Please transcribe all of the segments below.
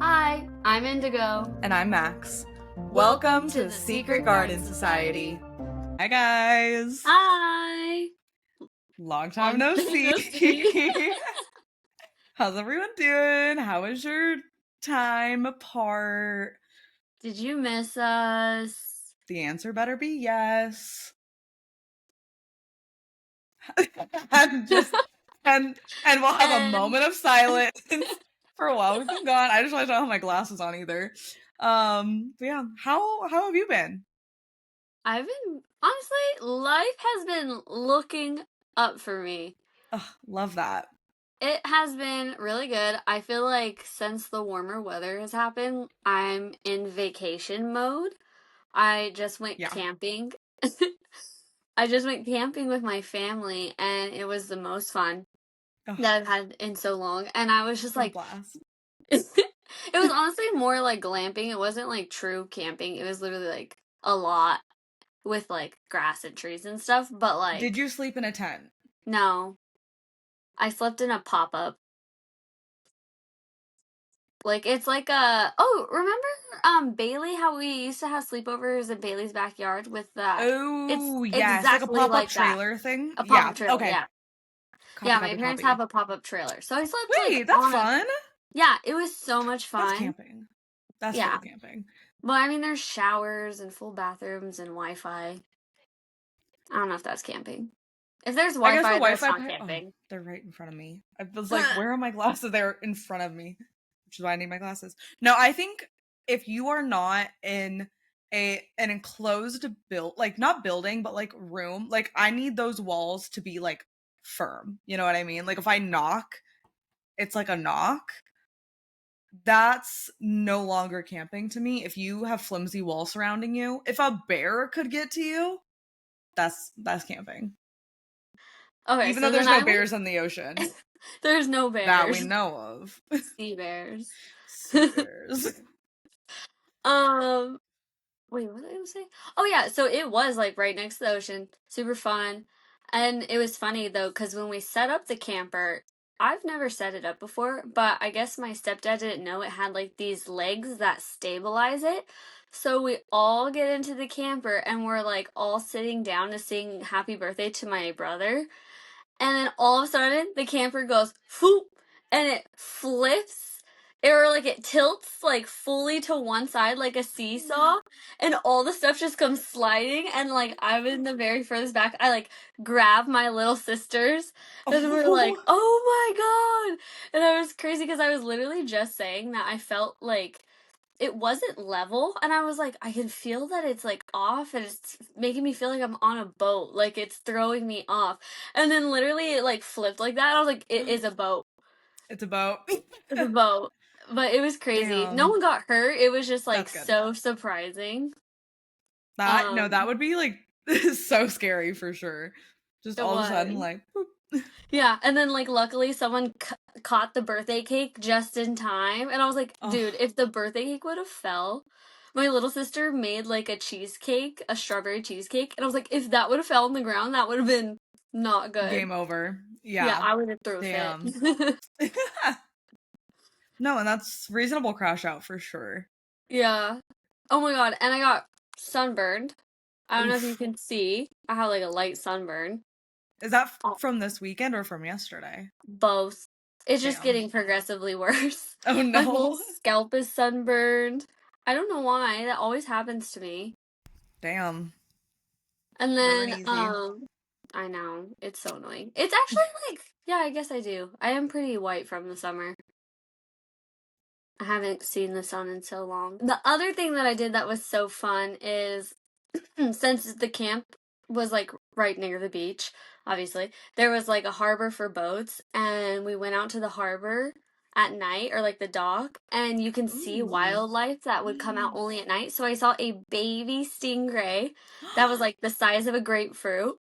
Hi, I'm Indigo. And I'm Max. Welcome to the Secret Garden Society. Hi, guys. Hi. Long time no see. How's everyone doing? How was your time apart? Did you miss us? The answer better be yes. and we'll have a moment of silence for a while we've been gone. I just realized I don't have my glasses on either. But yeah, how have you been? I've been, honestly, life has been looking up for me. Ugh, love that. It has been really good. I feel like since the warmer weather has happened, I'm in vacation mode. I just went camping. I just went camping with my family, and it was the most fun that I've had in so long. And I was just like, blast. It was honestly more like glamping. It wasn't like true camping. It was literally like a lot with like grass and trees and stuff. But like, did you sleep in a tent? No, I slept in a pop-up. Like it's like remember Bailey, how we used to have sleepovers in Bailey's backyard with that? Oh, It's yes, like a exactly pop-up like trailer thing. a pop-up trailer. Okay. Yeah, Copy, my parents copy. have a pop-up trailer, so I slept Wait, that's fun. Yeah, it was so much fun. That's camping. That's full camping. Well, I mean, there's showers and full bathrooms and Wi-Fi. I don't know if that's camping. If there's Wi-Fi, that's not camping. Oh, they're right in front of me. I was like, where are my glasses? They're in front of me, which is why I need my glasses. No, I think if you are not in an enclosed like not building, but like room, like I need those walls to be like firm. You know what I mean? Like if I knock, it's like a knock. That's no longer camping to me. If you have flimsy walls surrounding you, if a bear could get to you, that's camping. Okay, even though there's no bears in the ocean. There's no bears that we know of. Sea bears. Sea bears. Wait, what did I say? Oh yeah, so it was like right next to the ocean, super fun. And it was funny though, because when we set up the camper, I've never set it up before, but I guess my stepdad didn't know it had like these legs that stabilize it. So we all get into the camper and we're like all sitting down to sing happy birthday to my brother. And then all of a sudden the camper goes whoop and it flips. It tilts like fully to one side like a seesaw, and all the stuff just comes sliding. And like I'm in the very furthest back, I like grab my little sisters, and we're like, "Oh my god!" And I was crazy because I was literally just saying that I felt like it wasn't level, and I was like, I can feel that it's like off, and it's making me feel like I'm on a boat, like it's throwing me off. And then literally it like flipped like that. I was like, it is a boat. It's a boat. It's a boat. But it was crazy. Damn. No one got hurt. It was just like so surprising. That would be like so scary for sure. Just all of a sudden like boop. Yeah, and then like luckily someone caught the birthday cake just in time, and I was like, dude, if the birthday cake would have fell, my little sister made like a cheesecake, a strawberry cheesecake, and I was like, if that would have fell on the ground, that would have been not good. Game over. Yeah. Yeah, I would have threw a fit. No, and that's reasonable crash out for sure. Yeah. Oh my god, and I got sunburned. I don't know if you can see. I have like a light sunburn. Is that from this weekend or from yesterday? Both. It's just getting progressively worse. Oh no. My whole scalp is sunburned. I don't know why. That always happens to me. Damn. And then, I know. It's so annoying. It's actually like, yeah, I guess I do. I am pretty white from the summer. I haven't seen the sun in so long. The other thing that I did that was so fun is, since the camp was like right near the beach, obviously, there was like a harbor for boats, and we went out to the harbor at night, or like the dock, and you can see wildlife that would come out only at night. So I saw a baby stingray that was like the size of a grapefruit,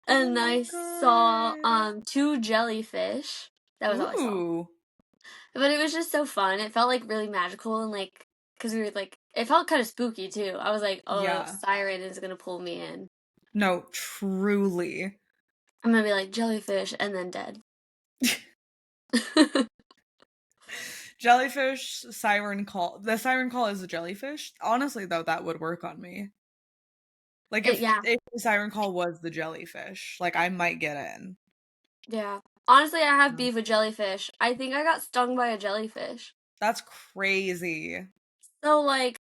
and then I saw 2 jellyfish. That was all I saw. But it was just so fun. It felt like really magical, and like, because we were like, it felt kind of spooky too. I was like, oh, siren is gonna pull me in. No, truly. I'm gonna be like jellyfish and then dead. Jellyfish, siren call. The siren call is a jellyfish. Honestly, though, that would work on me. Like Yeah, if the siren call was the jellyfish, like I might get in. yeah. Honestly, I have No. beef with jellyfish. I think I got stung by a jellyfish. That's crazy. So like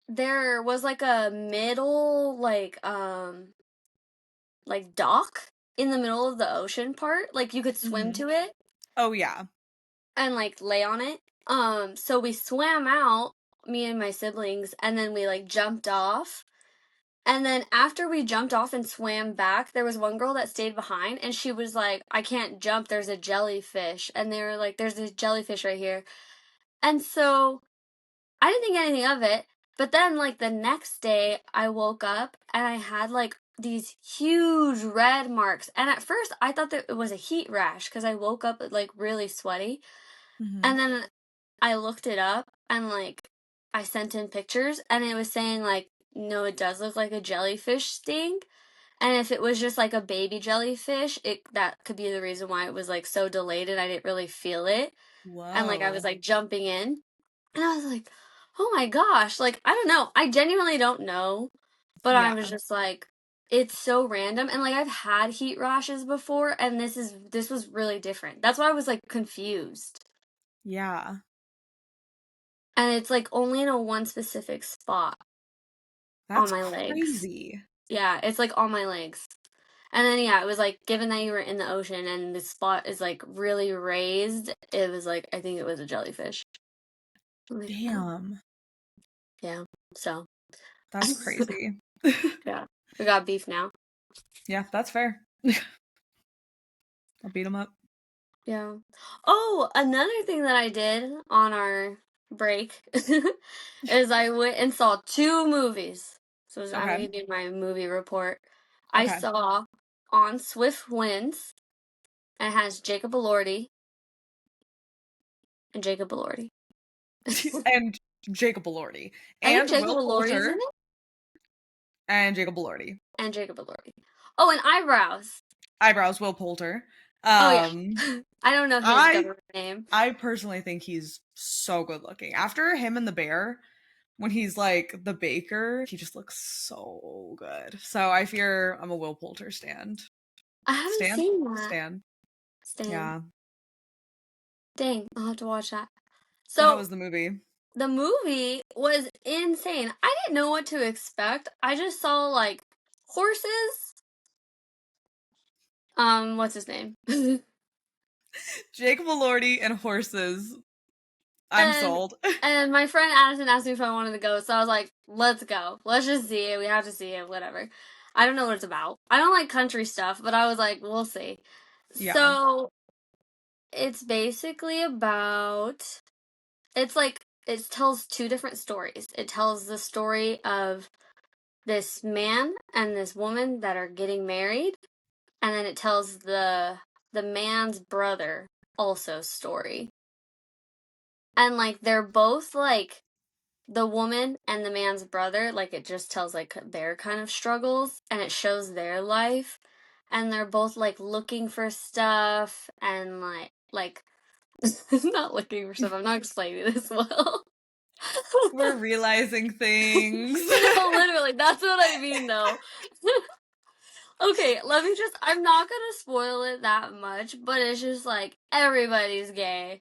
there was like a middle like dock in the middle of the ocean part. Like you could swim Mhm. to it Oh yeah. and like lay on it. So we swam out, me and my siblings, and then we like jumped off. And then after we jumped off and swam back, there was one girl that stayed behind and she was like, I can't jump, there's a jellyfish. And they were like, there's a jellyfish right here. And so I didn't think anything of it. But then, like, the next day, I woke up and I had, like, these huge red marks. And at first, I thought that it was a heat rash because I woke up, like, really sweaty. Hmm. And then I looked it up and, like, I sent in pictures and it was saying, like, no, it does look like a jellyfish sting. And if it was just, like, a baby jellyfish, that could be the reason why it was, like, so delayed and I didn't really feel it. And, like, I was, Whoa. like, jumping in. And I was like, oh my gosh, like, I don't know. I genuinely don't know. But I Yeah. was just like, it's so random. And like I've had heat rashes before and this was really different. That's why I was like confused. Yeah. And it's like only in a one specific spot on That's my legs. crazy. Yeah, it's like on my legs. And then yeah, it was like given that you were in the ocean and the spot is like really raised, it was like I think it was a jellyfish. I'm like, oh, Damn. yeah. So That's crazy. yeah. We got beef now. Yeah, that's fair. I'll beat him up. Yeah. Oh, another thing that I did on our break is I went and saw two movies. So I'm Okay. gonna do my movie report. I Okay. saw On Swift Winds. And it has Jacob Elordi and Jacob Elordi. And Jacob Elordi. I think And Jacob Will Elordi is in Poulter it and Jacob Elordi. and Jacob Elordi. Oh, and eyebrows. Eyebrows, Will Poulter. Oh yeah. Um I don't know his I government name. I personally think he's so good looking. After him and the bear, when he's like the baker, he just looks so good. So I fear I'm a Will Poulter stand. I haven't Stand? seen that. Stan. Stan. Yeah. Dang, I'll have to watch that. So how So was the movie? the movie was insane. I didn't know what to expect. I just saw like horses. What's his name? Jacob Elordi and horses. I'm and sold. and my friend Addison asked me if I wanted to go, so I was like, "Let's go. Let's just see it. We have to see it. Whatever." I don't know what it's about. I don't like country stuff, but I was like, "We'll see." Yeah. So it's basically about. It's like it tells two different stories. It tells the story of this man and this woman that are getting married, and then it tells the man's brother also story. And like they're both like the woman and the man's brother, like it just tells like their kind of struggles and it shows their life, and they're both like looking for stuff and like not looking for stuff. I'm not explaining this well. We're realizing things. No, literally, that's what I mean though. Okay, let me just, I'm not gonna spoil it that much, but it's just like everybody's gay.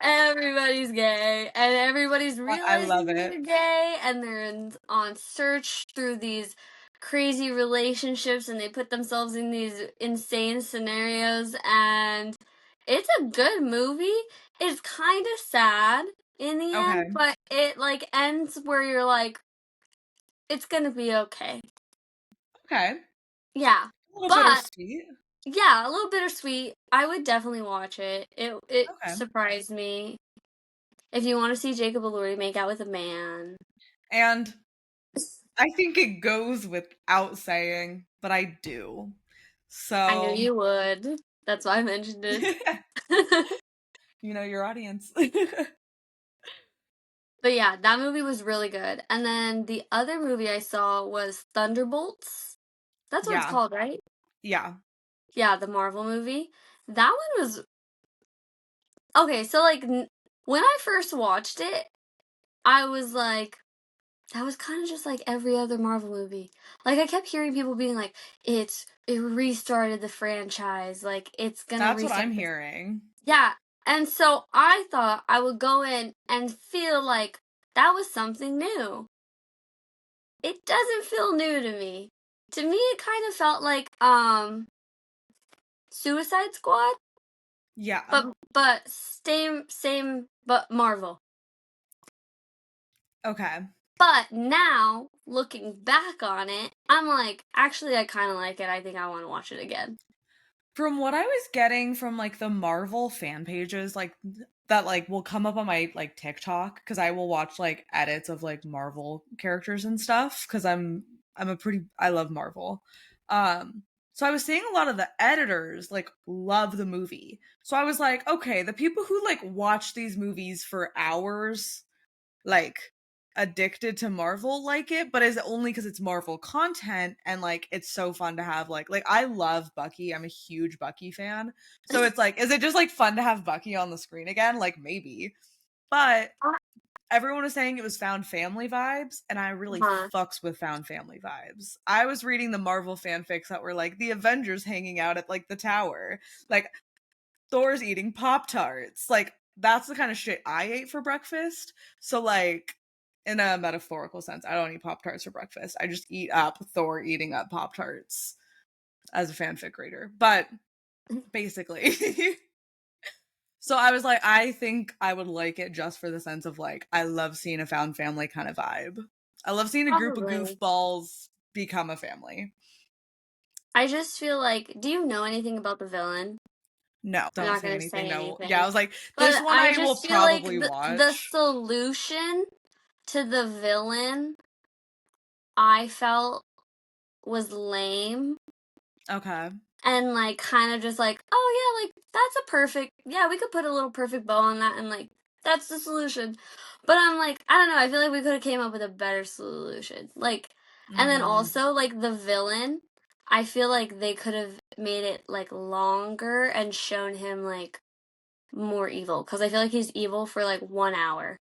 Everybody's gay, and everybody's I love realizing it. they're gay, and on search through these crazy relationships, and they put themselves in these insane scenarios, and it's a good movie. It's kind of sad in the end, Okay. but it like ends where you're like, it's gonna be okay. Okay. Yeah, A little but bittersweet. yeah, a little bittersweet. I would definitely watch it. It Okay. surprised me. If you want to see Jacob Elordi make out with a man, And I think it goes without saying, but I do. I knew So, you would. That's why I mentioned it. you know your audience. But yeah, that movie was really good. And then the other movie I saw was Thunderbolts. That's what it's Yeah. called, right? Yeah. Yeah, the Marvel movie. That one was okay, so like when I first watched it, I was like, that was kind of just like every other Marvel movie. Like I kept hearing people being like, it restarted the franchise, like it's gonna That's what restart I'm this. hearing. Yeah, and so I thought I would go in and feel like that was something new. It doesn't feel new to me. To me, it kind of felt like Suicide Squad, Yeah. but same but Marvel. Okay. But now, looking back on it, I'm like, actually, I kind of like it. I think I want to watch it again. From what I was getting from like the Marvel fan pages, like that like will come up on my like TikTok because I will watch like edits of like Marvel characters and stuff because I'm a pretty I love Marvel. So I was seeing a lot of the editors like love the movie. So I was like, okay, the people who like watch these movies for hours like addicted to Marvel like it, but is only because it's Marvel content and like it's so fun to have like I love Bucky. I'm a huge Bucky fan. So it's like, is it just like fun to have Bucky on the screen again? Like maybe. But everyone was saying it was found family vibes, and I really Huh. fucks with found family vibes. I was reading the Marvel fanfics that were like the Avengers hanging out at like the tower. Like Thor's eating Pop Tarts. Like, that's the kind of shit I ate for breakfast. So, like, in a metaphorical sense, I don't eat Pop Tarts for breakfast. I just eat up Thor eating up Pop Tarts as a fanfic reader. But basically. So I was like, I think I would like it just for the sense of like, I love seeing a found family kind of vibe. I love seeing a group of Probably. goofballs become a family. I just feel like, do you know anything about the villain? No, I'm don't not say gonna anything. say No. Yeah, I anything. was like, this But one I I will just feel like probably the watch. solution to the villain I felt was lame Okay. and like kind of just like, oh yeah, like that's a perfect, yeah, we could put a little perfect bow on that and like that's the solution. But I'm like, I don't know, I feel like we could have came up with a better solution. Like, and then Mm. also like the villain, I feel like they could have made it like longer and shown him like more evil because I feel like he's evil for like 1 hour.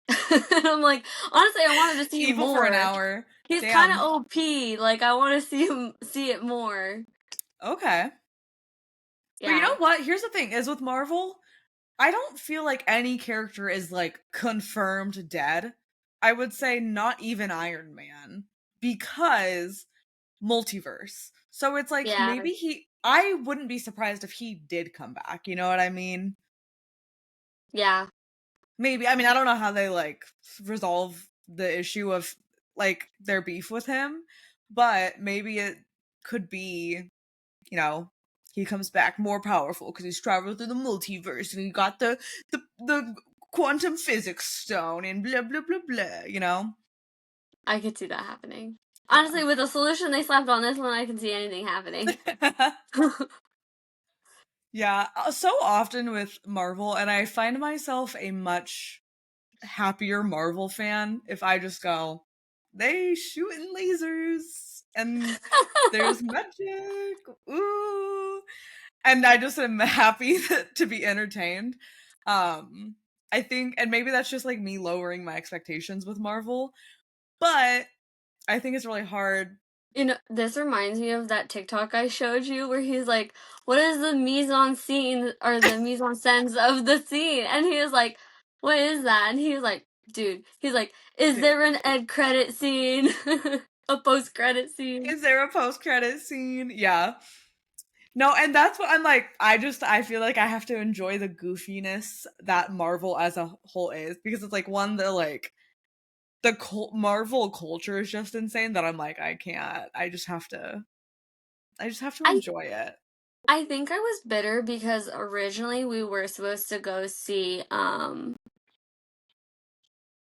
And I'm like, honestly, I wanted to see Evil for an more. hour. He's kind of Damn. OP. Like I want to see it more. Okay. But you Yeah, know what? Here's the thing is with Marvel, I don't feel like any character is like confirmed dead. I would say not even Iron Man because multiverse. So it's like yeah, maybe I wouldn't be surprised if he did come back, you know what I mean? yeah. Maybe. I mean, I don't know how they like resolve the issue of like their beef with him, but maybe it could be, you know, he comes back more powerful because he's traveled through the multiverse and he got the quantum physics stone and blah blah blah blah, you know? I could see that happening. Honestly, Yeah. with the solution they slapped on this one, I can see anything happening. Yeah, so often with Marvel, and I find myself a much happier Marvel fan if I just go, they shooting lasers and there's magic, ooh, and I just am happy to be entertained. Um, I think, and maybe that's just like me lowering my expectations with Marvel, but I think it's really hard. You know, this reminds me of that TikTok I showed you where he's like, "What is the mise en scene or the mise en scène of the scene?" And he was like, "What is that?" And he was like, "Dude," he's like, "Is Dude, there an end credit scene, a post credit scene?" is there a post credit scene? Yeah. No, and that's what I'm like. I feel like I have to enjoy the goofiness that Marvel as a whole is because it's like one the like Marvel culture is just insane that I'm like I can't. I just have to I enjoy it. I think I was bitter because originally we were supposed to go see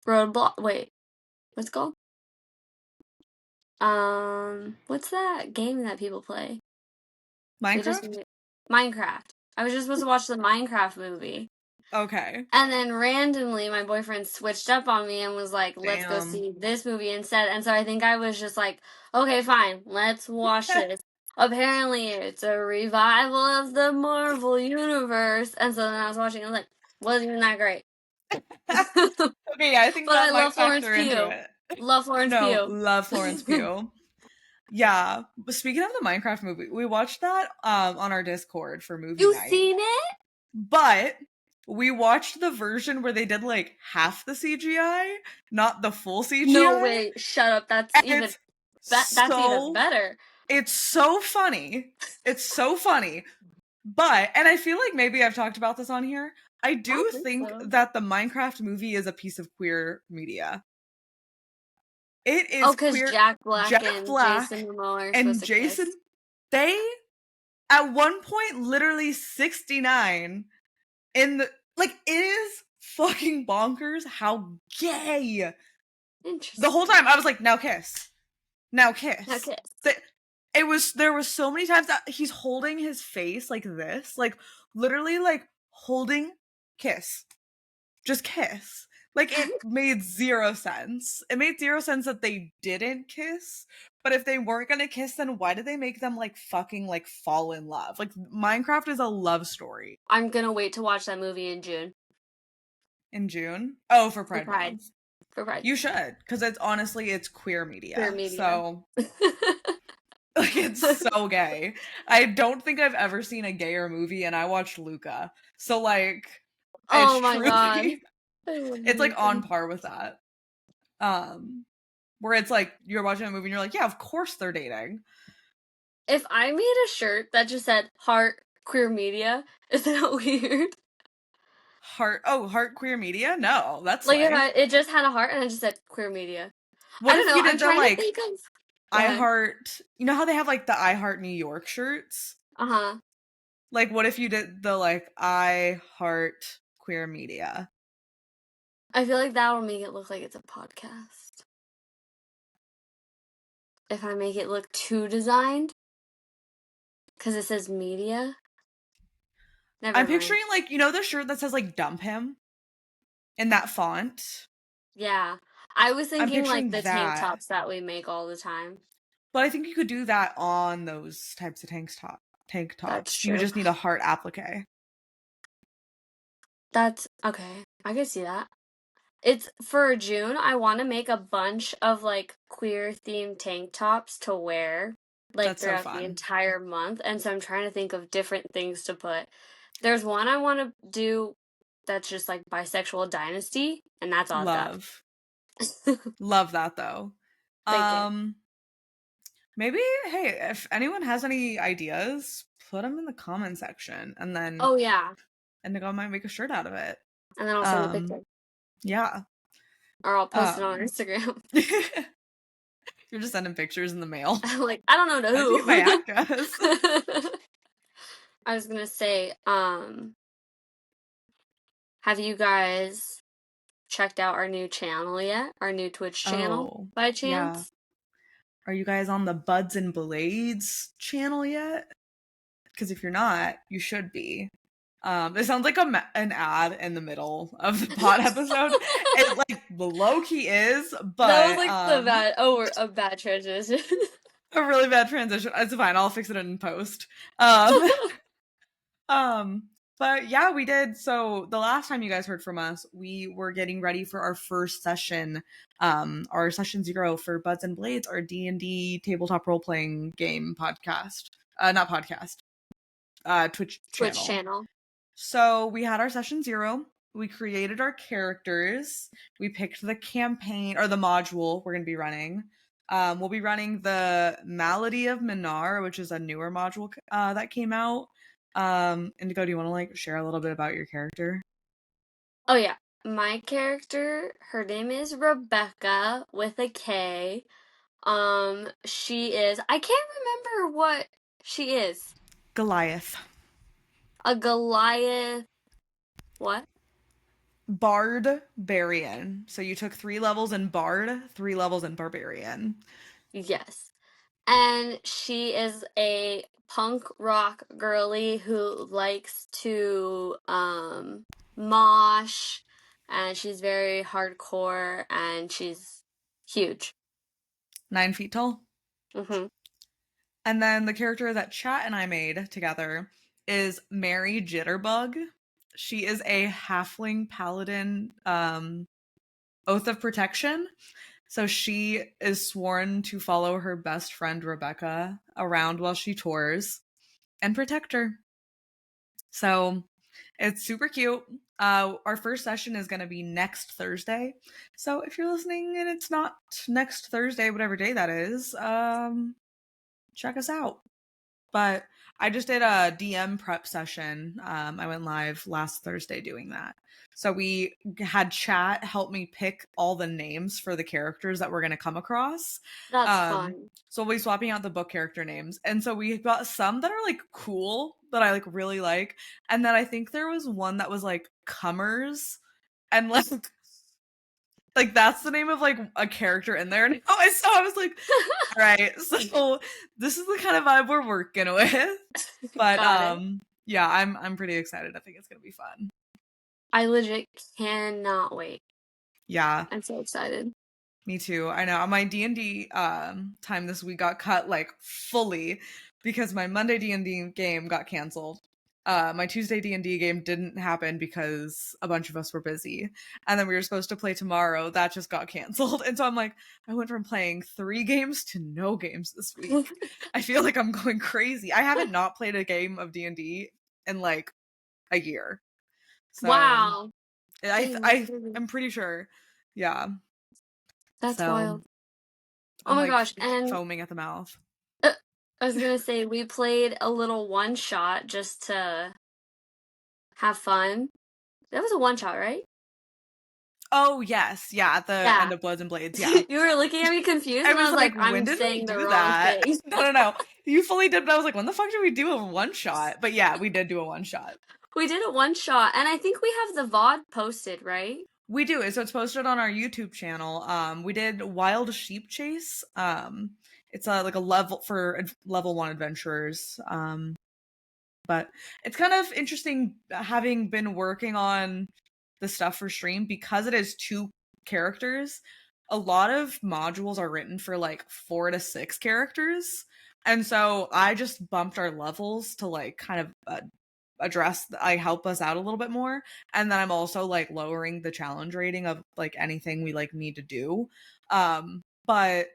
Roadblock. Wait, what's it called? What's that game that people play? They just Minecraft? Minecraft. I was just supposed to watch the Minecraft movie. Okay. And then randomly my boyfriend switched up on me and was like, "Let's go Damn. see this movie instead." And so I think I was just like, "Okay, fine. Let's watch this." apparently it's a revival of the Marvel universe. And so then I was watching, I was like, wasn't even that great. Okay, yeah, I think But that I might love Florence factor into Pugh. it. Love Florence No, Pugh. love Florence Pugh. Yeah. But speaking of the Minecraft movie, we watched that on our Discord for movie You night. seen it? But we watched the version where they did like half the CGI, not the full No CGI. way. Shut up. And it's That's even so better. it's so funny. It's so funny. But, and I feel like maybe I've talked about this on here, I I do don't think think so. that the Minecraft movie is a piece of queer media. It Oh, is because queer. Jack Black Jeff and Jason Black Momoa are supposed and to kiss. Jason, they at one point literally 69 in the, like, it is fucking bonkers how gay. The whole Interesting. time I was like, now kiss. Now Now kiss. kiss. There was so many times that he's holding his face like this, like literally like holding kiss. Just kiss. Like it made zero sense. It made zero sense that they didn't kiss. But if they weren't gonna kiss, then why did they make them like fucking like fall in love? Like Minecraft is a love story. I'm gonna wait to watch that movie in June. In June? Oh, for For Pride Pride. Month. For Pride. You should, because it's honestly it's queer Queer media. media. So like it's so gay. I don't think I've ever seen a gayer movie, and I watched Luca. So like it's Oh my god. truly I love it's like Luca. on par with that. Where it's like you're watching a movie and you're like, yeah, of course they're dating. If I made a shirt that just said heart queer media, is that weird? Heart queer media? No, that's Like if slay. it just had a heart and I just said queer media. I What don't if know. you I'm did the trying to like think of. Go I ahead. heart, you know how they have like the I Heart New York shirts? Uh-huh. Like what if you did the like I Heart Queer Media? I feel like that will make it look like it's a podcast. If I make it look too designed, because it says media. Never I'm mind. picturing like, you know the shirt that says like dump him in that font? Yeah. I was I'm thinking like picturing the tank that. tops that we make all the time. But I think you could do that on those types of tank That's tops. You would true. just need a heart applique. That's okay. I can see that. It's for June, I want to make a bunch of like queer themed tank tops to wear like That's so throughout the fun. entire month. And so I'm trying to think of different things to put. There's one I want to do that's just like bisexual dynasty, and that's all I've got. Love. Love that though. Thank you. Maybe, hey, if anyone has any ideas, put them in the comment section and then Oh yeah. Indigo might make a shirt out of it. And then I'll send a picture. Yeah. Or I'll post it on Um Instagram. You're just sending pictures in the mail. Like, I don't know to I need my who. address. I was gonna say, have you guys checked out our new channel yet? Our new Twitch channel, Oh, by yeah. chance? Are you guys on the Buds and Blades channel yet? Because if you're not, you should be. It sounds like an ad in the middle of the pod episode. It like low key is, That was but like a bad transition. a really bad transition. It's fine. I'll fix it in post. Um, um, but yeah, we did. So the last time you guys heard from us, we were getting ready for our first session, our session 0 for Buds and Blades, our D&D tabletop role playing game podcast. Not podcast. Twitch Twitch channel. channel. So we had our session 0. We created our characters. We picked the campaign or the module we're going to be running. We'll be running the Malady of Minar, which is a newer module that came out. Indigo, do you want to like share a little bit about your character? Oh yeah. My character, her name is Rebecca with a K. She is, I can't remember what she is. Goliath. A Goliath. What? Barbarian. So you took 3 levels in Bard, 3 levels in Barbarian. Yes. And she is a punk rock girly who likes to mosh, and she's very hardcore, and she's huge. 9 feet tall. Mm-hmm. And then the character that Chat and I made together is Mary Jitterbug. She is a halfling paladin, oath of protection. So she is sworn to follow her best friend Rebecca around while she tours and protect her. So it's super cute. Our first session is going to be next Thursday. So if you're listening and it's not next Thursday, whatever day that is, check us out. But I just did a DM prep session. I went live last Thursday doing that. So we had Chat help me pick all the names for the characters that we're going to come across. That's fun. So we'll be swapping out the book character names. And so we got some that are like cool that I like really like. And then I think there was one that was like Cummers. And like that's the name of like a character in there. And I was like, all right, so this is the kind of vibe we're working with. But Got it. yeah, I'm pretty excited. I think it's gonna be fun. I legit cannot wait. Yeah, I'm so excited. me too. I know my D&D time this week got cut like fully because my Monday D&D game got canceled. My Tuesday D&D game didn't happen because a bunch of us were busy. And then we were supposed to play tomorrow. That just got canceled. And so I'm like, I went from playing 3 games to no games this week. I feel like I'm going crazy. I haven't not played a game of D&D in like a year. So Wow. I'm pretty sure. Yeah. That's So wild. Oh I'm my like gosh. And foaming at the mouth. I was gonna say, we played a little one shot just to have fun. That was a one shot, right? Oh yes, yeah, at the Yeah. end of Bloods and Blades, yeah. You were looking at me confused, I and I was was like, like, when I'm did we saying the do wrong that? thing. No. You fully did, but I was like, when the fuck did we do a one shot? But yeah, we did do a one shot. We did a one shot, and I think we have the VOD posted, right? We do, so it's posted on our YouTube channel. We did Wild Sheep Chase. It's like a level for level 1 adventurers. But it's kind of interesting having been working on the stuff for stream because it is 2 characters. A lot of modules are written for like 4 to 6 characters. And so I just bumped our levels to like kind of help us out a little bit more. And then I'm also like lowering the challenge rating of like anything we like need to do. But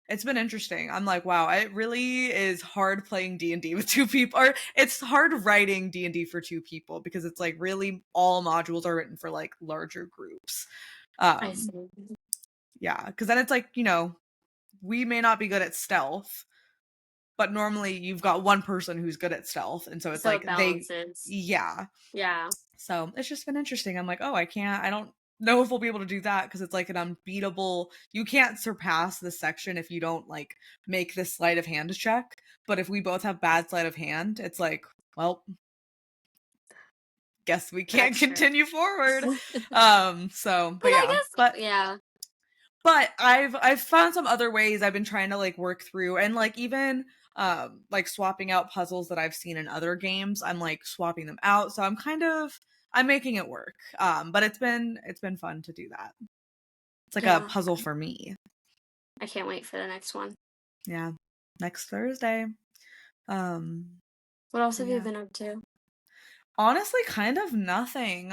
it's been interesting. I'm like, wow, it really is hard playing D&D with 2 people, or it's hard writing D&D for 2 people because it's like really all modules are written for like larger groups. I see. Yeah, because then it's like, we may not be good at stealth, but normally you've got one person who's good at stealth, and so it's So like it balances. yeah. Yeah. So it's just been interesting. I'm like, oh, I don't know if we'll be able to do that because it's like an unbeatable, you can't surpass this section if you don't like make this sleight of hand check. But if we both have bad sleight of hand, it's like, well, guess we can't That's true. continue forward. So But I yeah. guess, yeah. But I've found some other ways I've been trying to like work through, and like even like swapping out puzzles that I've seen in other games. I'm like swapping them out. So I'm making it work. But it's been fun to do that. It's like a Yeah. puzzle for me. I can't wait for the next one. Yeah. Next Thursday. What else So have you yeah. been up to? Honestly, kind of nothing.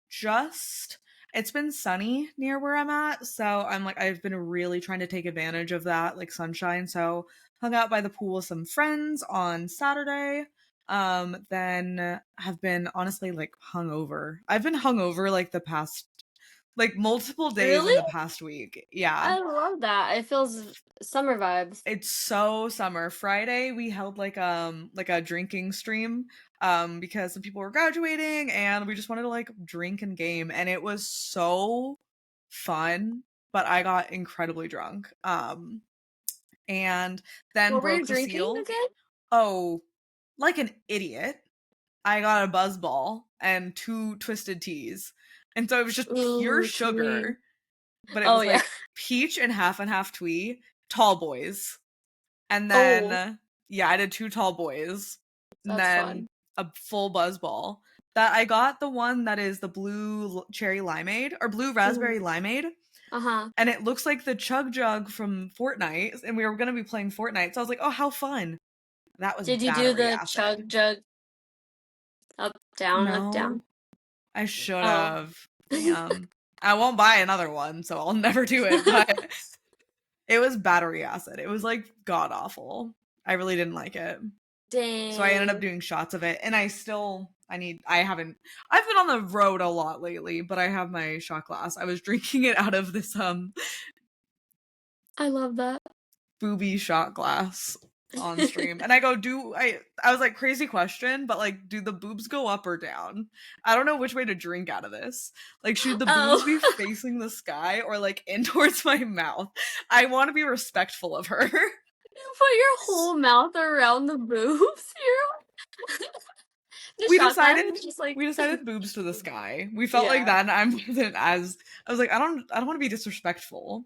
Just it's been sunny near where I'm at, so I've been really trying to take advantage of that, like sunshine. So hung out by the pool with some friends on Saturday. Then have been honestly like hungover. I've been hungover like the past like multiple days in Really? the past week. Yeah. I love that. It feels summer vibes. It's so summer. Friday we held like a drinking stream because some people were graduating and we just wanted to like drink and game, and it was so fun, but I got incredibly drunk. And then What were you broke the drinking seal. again? Oh, like an idiot. I got a buzz ball and 2 twisted teas. And so it was just pure Ooh, tea. sugar, but it Oh was yeah. like peach and half twee, tall boys. And Oh, then, yeah, I did 2 tall boys. And that's then fun. a full buzz ball. That I got the one that is the blue cherry limeade or blue Mhm. raspberry limeade. Uh-huh. And it looks like the Chug Jug from Fortnite, and we were going to be playing Fortnite. So I was like, oh, how fun. That was Did you do battery the acid. chug jug up, down, up, No, down? I should Oh. have. Damn. I won't buy another one, so I'll never do it, but it was battery acid. It was like god awful. I really didn't like it. So I ended up Dang. doing shots of it, and I've been on the road a lot lately, but I have my shot glass. I was drinking it out of this I love that. booby shot glass on stream. And I go, I was like, crazy question, but like, do the boobs go up or down? I don't know which way to drink out of this. Like, should the boobs be Oh. facing the sky or like in towards my mouth? I want to be respectful of her. You put your whole mouth around the boobs. The we shot glass decided is just like we decided boobs to the sky. We felt like yeah. that, and I was like, I don't want to be disrespectful.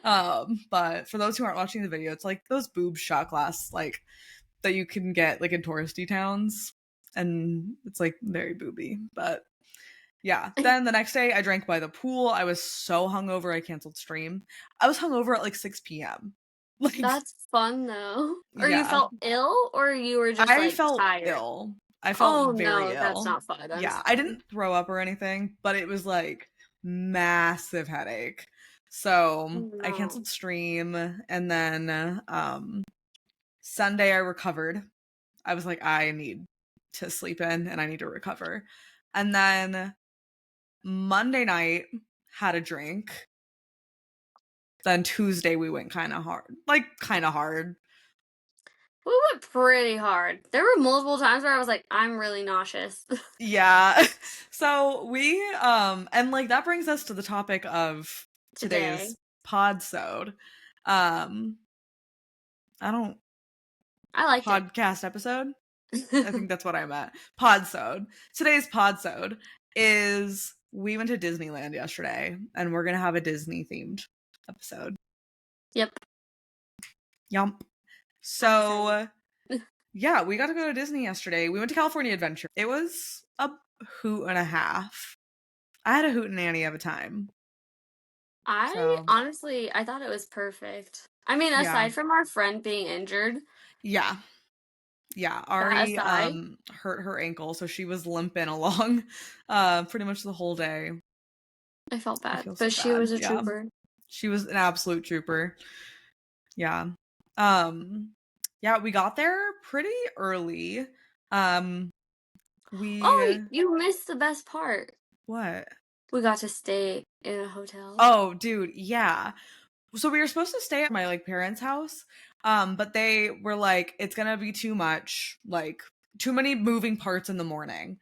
But for those who aren't watching the video, it's like those boob shot glass like that you can get like in touristy towns, and it's like very booby. But yeah, then the next day I drank by the pool. I was so hungover I canceled stream. I was hungover at like 6 p.m. Like That's fun though. Or you yeah, felt ill or you were just I like felt tired? ill. I felt Oh very no, that's ill. not fun. That is Yeah, I fun. didn't throw up or anything, but it was like massive headache. So Oh I no. canceled stream, and then Sunday I recovered. I was like, I need to sleep in and I need to recover. And then Monday night had a drink. Then Tuesday we went kind of hard. Like kind of hard. We went pretty hard. There were multiple times where I was like, I'm really nauseous. Yeah. So we and like that brings us to the topic of Today. today's PodSode. Um I don't I liked it. podcast episode. I think that's what I meant. PodSode. Today's PodSode is we went to Disneyland yesterday and we're gonna have a Disney themed episode. Yep. Yump. I'm excited. So yeah, we got to go to Disney yesterday. We went to California Adventure. It was a hoot and a half. I had a hoot and nanny of a time. I So honestly, I thought it was perfect. I mean, yeah. aside from our friend being injured, Yeah. Yeah. that Ari aside, hurt her ankle, so she was limping along pretty much the whole day. I felt I bad. feel so But she was bad. a Yeah. trooper. She was an absolute trooper. Yeah. Yeah, we got there pretty early. We Oh, you missed the best part. what? We got to stay in a hotel. Oh, dude, yeah. So we were supposed to stay at my like parents' house, but they were like, it's gonna be too much, like too many moving parts in the morning.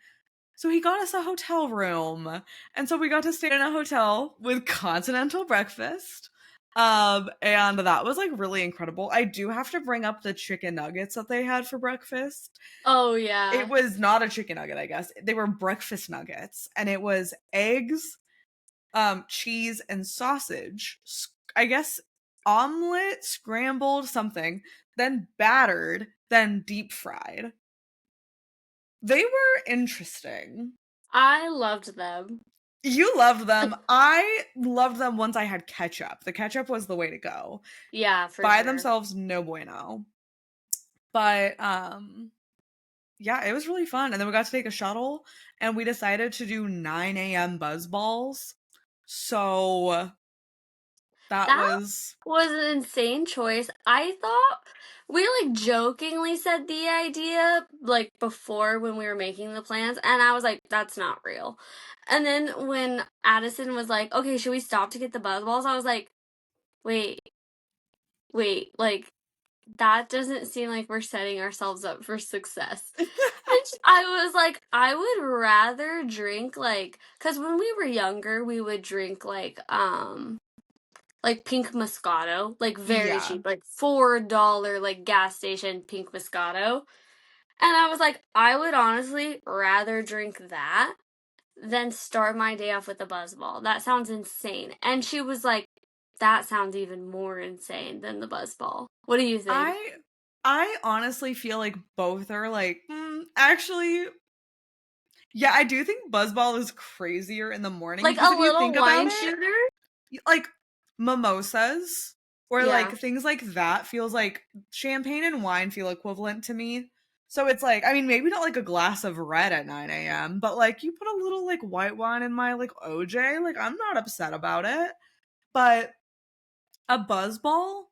So he got us a hotel room, and so we got to stay in a hotel with continental breakfast. And that was like really incredible. I do have to bring up the chicken nuggets that they had for breakfast. Oh, It yeah. was not a chicken nugget, I guess. They were breakfast nuggets, and it was eggs, cheese, and sausage. I guess omelet, scrambled, something, then battered, then deep fried. They were interesting. I loved them. You loved them. I loved them once I had ketchup. The ketchup was the way to go. Yeah, for By sure. themselves, no bueno. But yeah, it was really fun. And then we got to take a shuttle and we decided to do 9 a.m. buzz balls. So that That was was an insane choice. I thought we like jokingly said the idea like before when we were making the plans, and I was like, that's not real. And then when Addison was like, okay, should we stop to get the buzz balls? I was like, wait, wait, like that doesn't seem like we're setting ourselves up for success. And I was like, I would rather drink cuz when we were younger, we would drink like pink Moscato, like very yeah. cheap, like $4 like gas station pink Moscato. And I was like, I would honestly rather drink that than start my day off with a buzzball. That sounds insane. And she was like, that sounds even more insane than the buzzball. What do you think? I I honestly feel like both are like actually yeah, I do think buzzball is crazier in the morning Like because a if you little think about wine it, shooter? like mimosas or Yeah. like things like that feels like champagne and wine feel equivalent to me. So it's like, I mean, maybe not like a glass of red at 9 a.m., but like you put a little like white wine in my like OJ, like I'm not upset about it. But a buzzball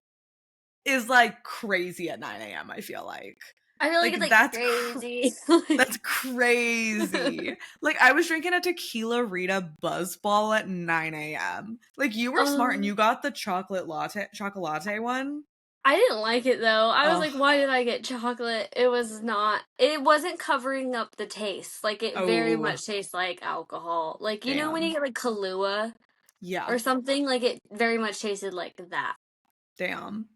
is like crazy at 9 a.m., I feel like. I feel like it's Like like crazy. that's crazy. Like I was drinking a tequila Rita buzzball at 9 a.m. Like you were smart and um, you got the chocolate one. I didn't like it though. I was Oh, like, why did I get chocolate? It wasn't covering up the taste. Like it very oh, much tastes like alcohol. Like you know when you damn. get like Kahlua Yeah, or something, like it very much tasted like that. damn.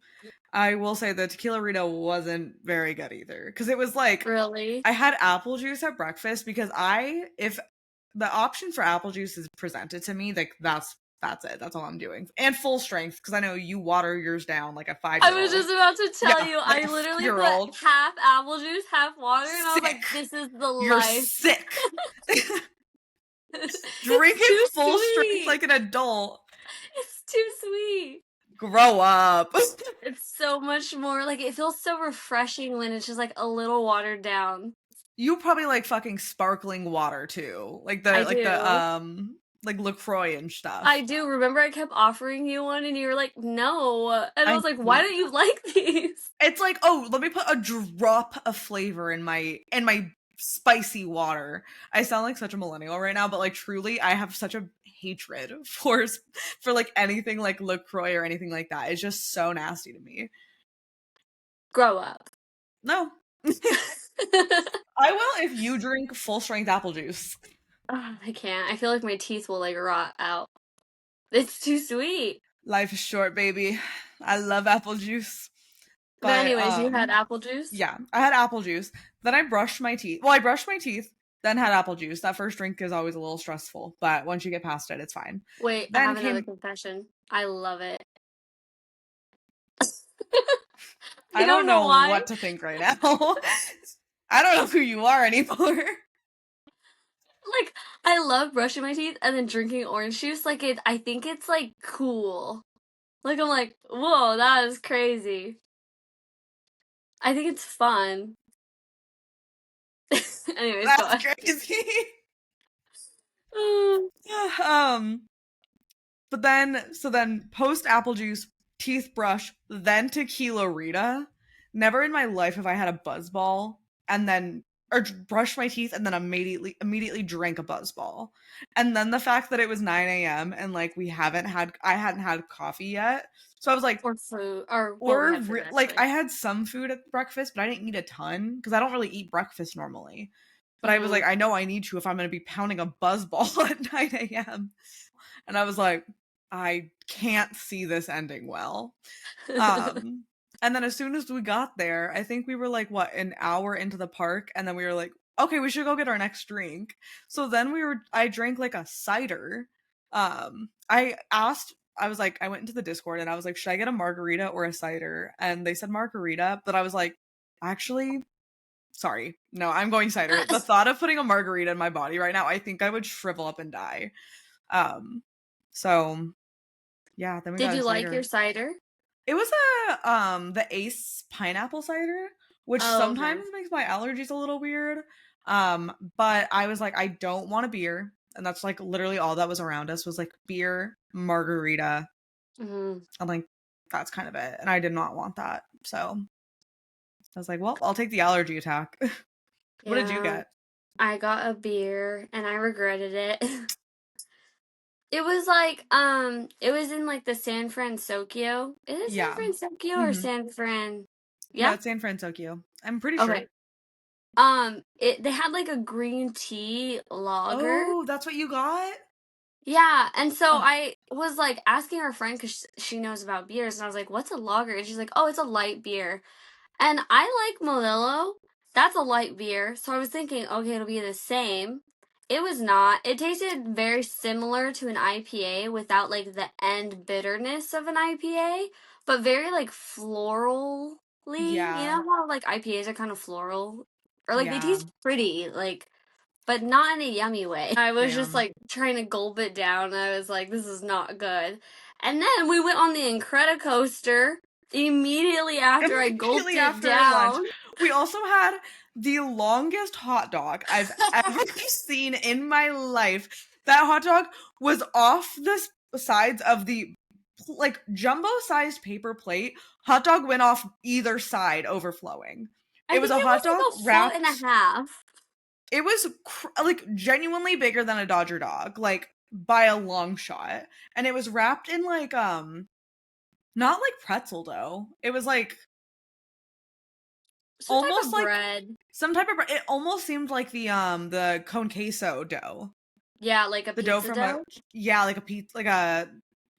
I will say the tequila Rita wasn't very good either because it was like Really? I had apple juice at breakfast because if the option for apple juice is presented to me, like that's it. That's all I'm doing. And full strength because I know you water yours down like a five I year was old. just about to tell Yeah, you, like I a literally 5 year put old. half apple juice, half water, and I was like, Sick. this is the You're life. sick. Drink It's too it full strength sweet. like an adult. It's too sweet. Grow up. It's so much more like it feels so refreshing when it's just like a little watered down. You probably like fucking sparkling water too. I Like the do. like LaCroix and I stuff. do. Remember I kept offering you one and you were like, no. And I I was like, why hate don't you like these? It's like, oh, let me put a drop of flavor in my spicy water. I sound like such a millennial right now, but like truly, I have such a hatred for like anything like LaCroix or anything like that. It's just so nasty to me. Grow up. No. I will if you drink full strength apple juice. Oh, I can't. I feel like my teeth will like rot out. It's too sweet. Life is short, baby. I love apple juice. But But anyways, you had apple juice? yeah, I had apple juice. Then I brushed my teeth. Well, I brushed my teeth, then had apple juice. That first drink is always a little stressful, but once you get past it, it's fine. Wait, I Then have another came confession. I love it. I I don't don't know know why. what to think right now. I don't know who you are anymore. Like, I love brushing my teeth and then drinking orange juice. Like, I think it's like cool. Like, I'm like, whoa, that is crazy. I think it's fun. Anyways, go That's on. crazy. Mm. um but then post apple juice, teeth brush, then tequila Rita. Never in my life have I had a buzzball and then or brushed my teeth and then immediately drank a buzzball. And then the fact that it was 9 a.m. and like I hadn't had coffee yet. So I was like, Or food, or what we had for like actually. I had some food at breakfast, but I didn't eat a ton because I don't really eat breakfast normally. But I was Mm-hmm. like, I know I need to if I'm going to be pounding a buzzball at 9 a.m. And I was like, I can't see this ending well. Um, and then as soon as we got there, I think we were like, what, an hour into the park, and then we were like, okay, we should go get our next drink. So then I drank like a cider. I was like, I went into the Discord and I was like, should I get a margarita or a cider? And they said margarita, but I was like, actually, sorry, no, I'm going cider. The thought of putting a margarita in my body right now, I think I would shrivel up and die. Um, so yeah, then we Did got a you like your cider. cider? It was the Ace pineapple cider, which Oh, sometimes okay. makes my allergies a little weird. But I was like, I don't want a beer. And that's like literally all that was around us was like beer, margarita. Mm-hmm. I'm like, that's kind of it. And I did not want that. So I was like, well, I'll take the allergy attack. What did you Yeah. get? I got a beer and I regretted it. It was in like the San Francisco. Is it San Yeah. Francisco or Mm-hmm. San Fran? No, Yeah? it's San Francisco. I'm pretty Okay. sure. They had like a green tea lager. Oh, that's what you got? Yeah, and so Oh, I was like asking our friend because she knows about beers, and I was like, "What's a lager?" And she's like, "Oh, it's a light beer." And I like Modelo. That's a light beer. So I was thinking, okay, it'll be the same. It was not. It tasted very similar to an IPA without like the end bitterness of an IPA, but very like florally. You yeah. know how like IPAs are kind of floral? Or like they Yeah. taste pretty. Like but not in a yummy way. I was just Damn. like trying to gulp it down. I was like, this is not good. And then we went on the Incredicoaster immediately after I gulped Immediately it after lunch. down. We also had the longest hot dog I've ever seen in my life. That hot dog was off the sides of the like jumbo-sized paper plate. Hot dog went off either side, overflowing. I It was think a it hot was dog like a foot and wrapped. a half. It was like genuinely bigger than a Dodger dog, like by a long shot. And it was wrapped in like not like pretzel dough. It was like Some type almost of like bread. some type of it almost seemed like the con queso dough. Yeah, like a The dough pizza from a dough. yeah, like a pizza like a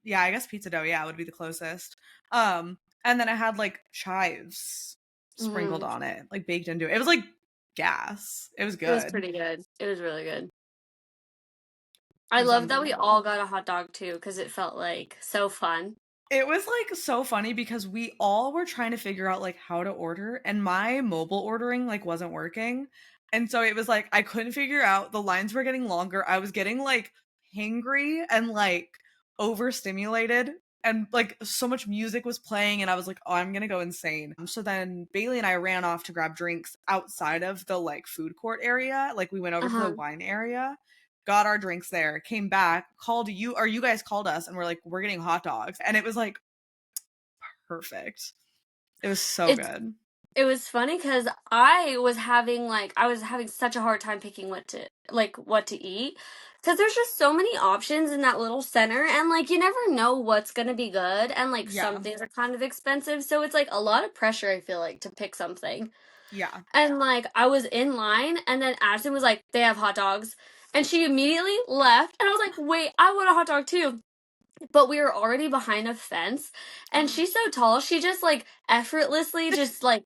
yeah, I guess pizza dough, yeah, would be the closest. And then it had like chives sprinkled Mm-hmm. on it, like baked into it. It was like gas. It was It was good. pretty good. It was really good. It I was love that we unbelievable. all got a hot dog too, because it felt like so fun. It was like so funny because we all were trying to figure out like how to order and my mobile ordering like wasn't working. And so it was like I couldn't figure out, the lines were getting longer. I was getting like hangry and like overstimulated and like so much music was playing and I was like, "Oh, I'm going to go insane." So then Bailey and I ran off to grab drinks outside of the like food court area. Like we went over to the Uh-huh. wine area, got our drinks there, came back, called you, or you guys called us and we're like, we're getting hot dogs. And it was like perfect. It was so It's good. it was funny because I was having such a hard time picking what to eat because there's just so many options in that little center and like you never know what's gonna be good and like some Yeah. things are kind of expensive, so it's like a lot of pressure I feel like to pick something. Yeah. And like I was in line and then Addison was like, they have hot dogs. And she immediately left and I was like, wait, I want a hot dog too. But we were already behind a fence and she's so tall, she just like effortlessly just like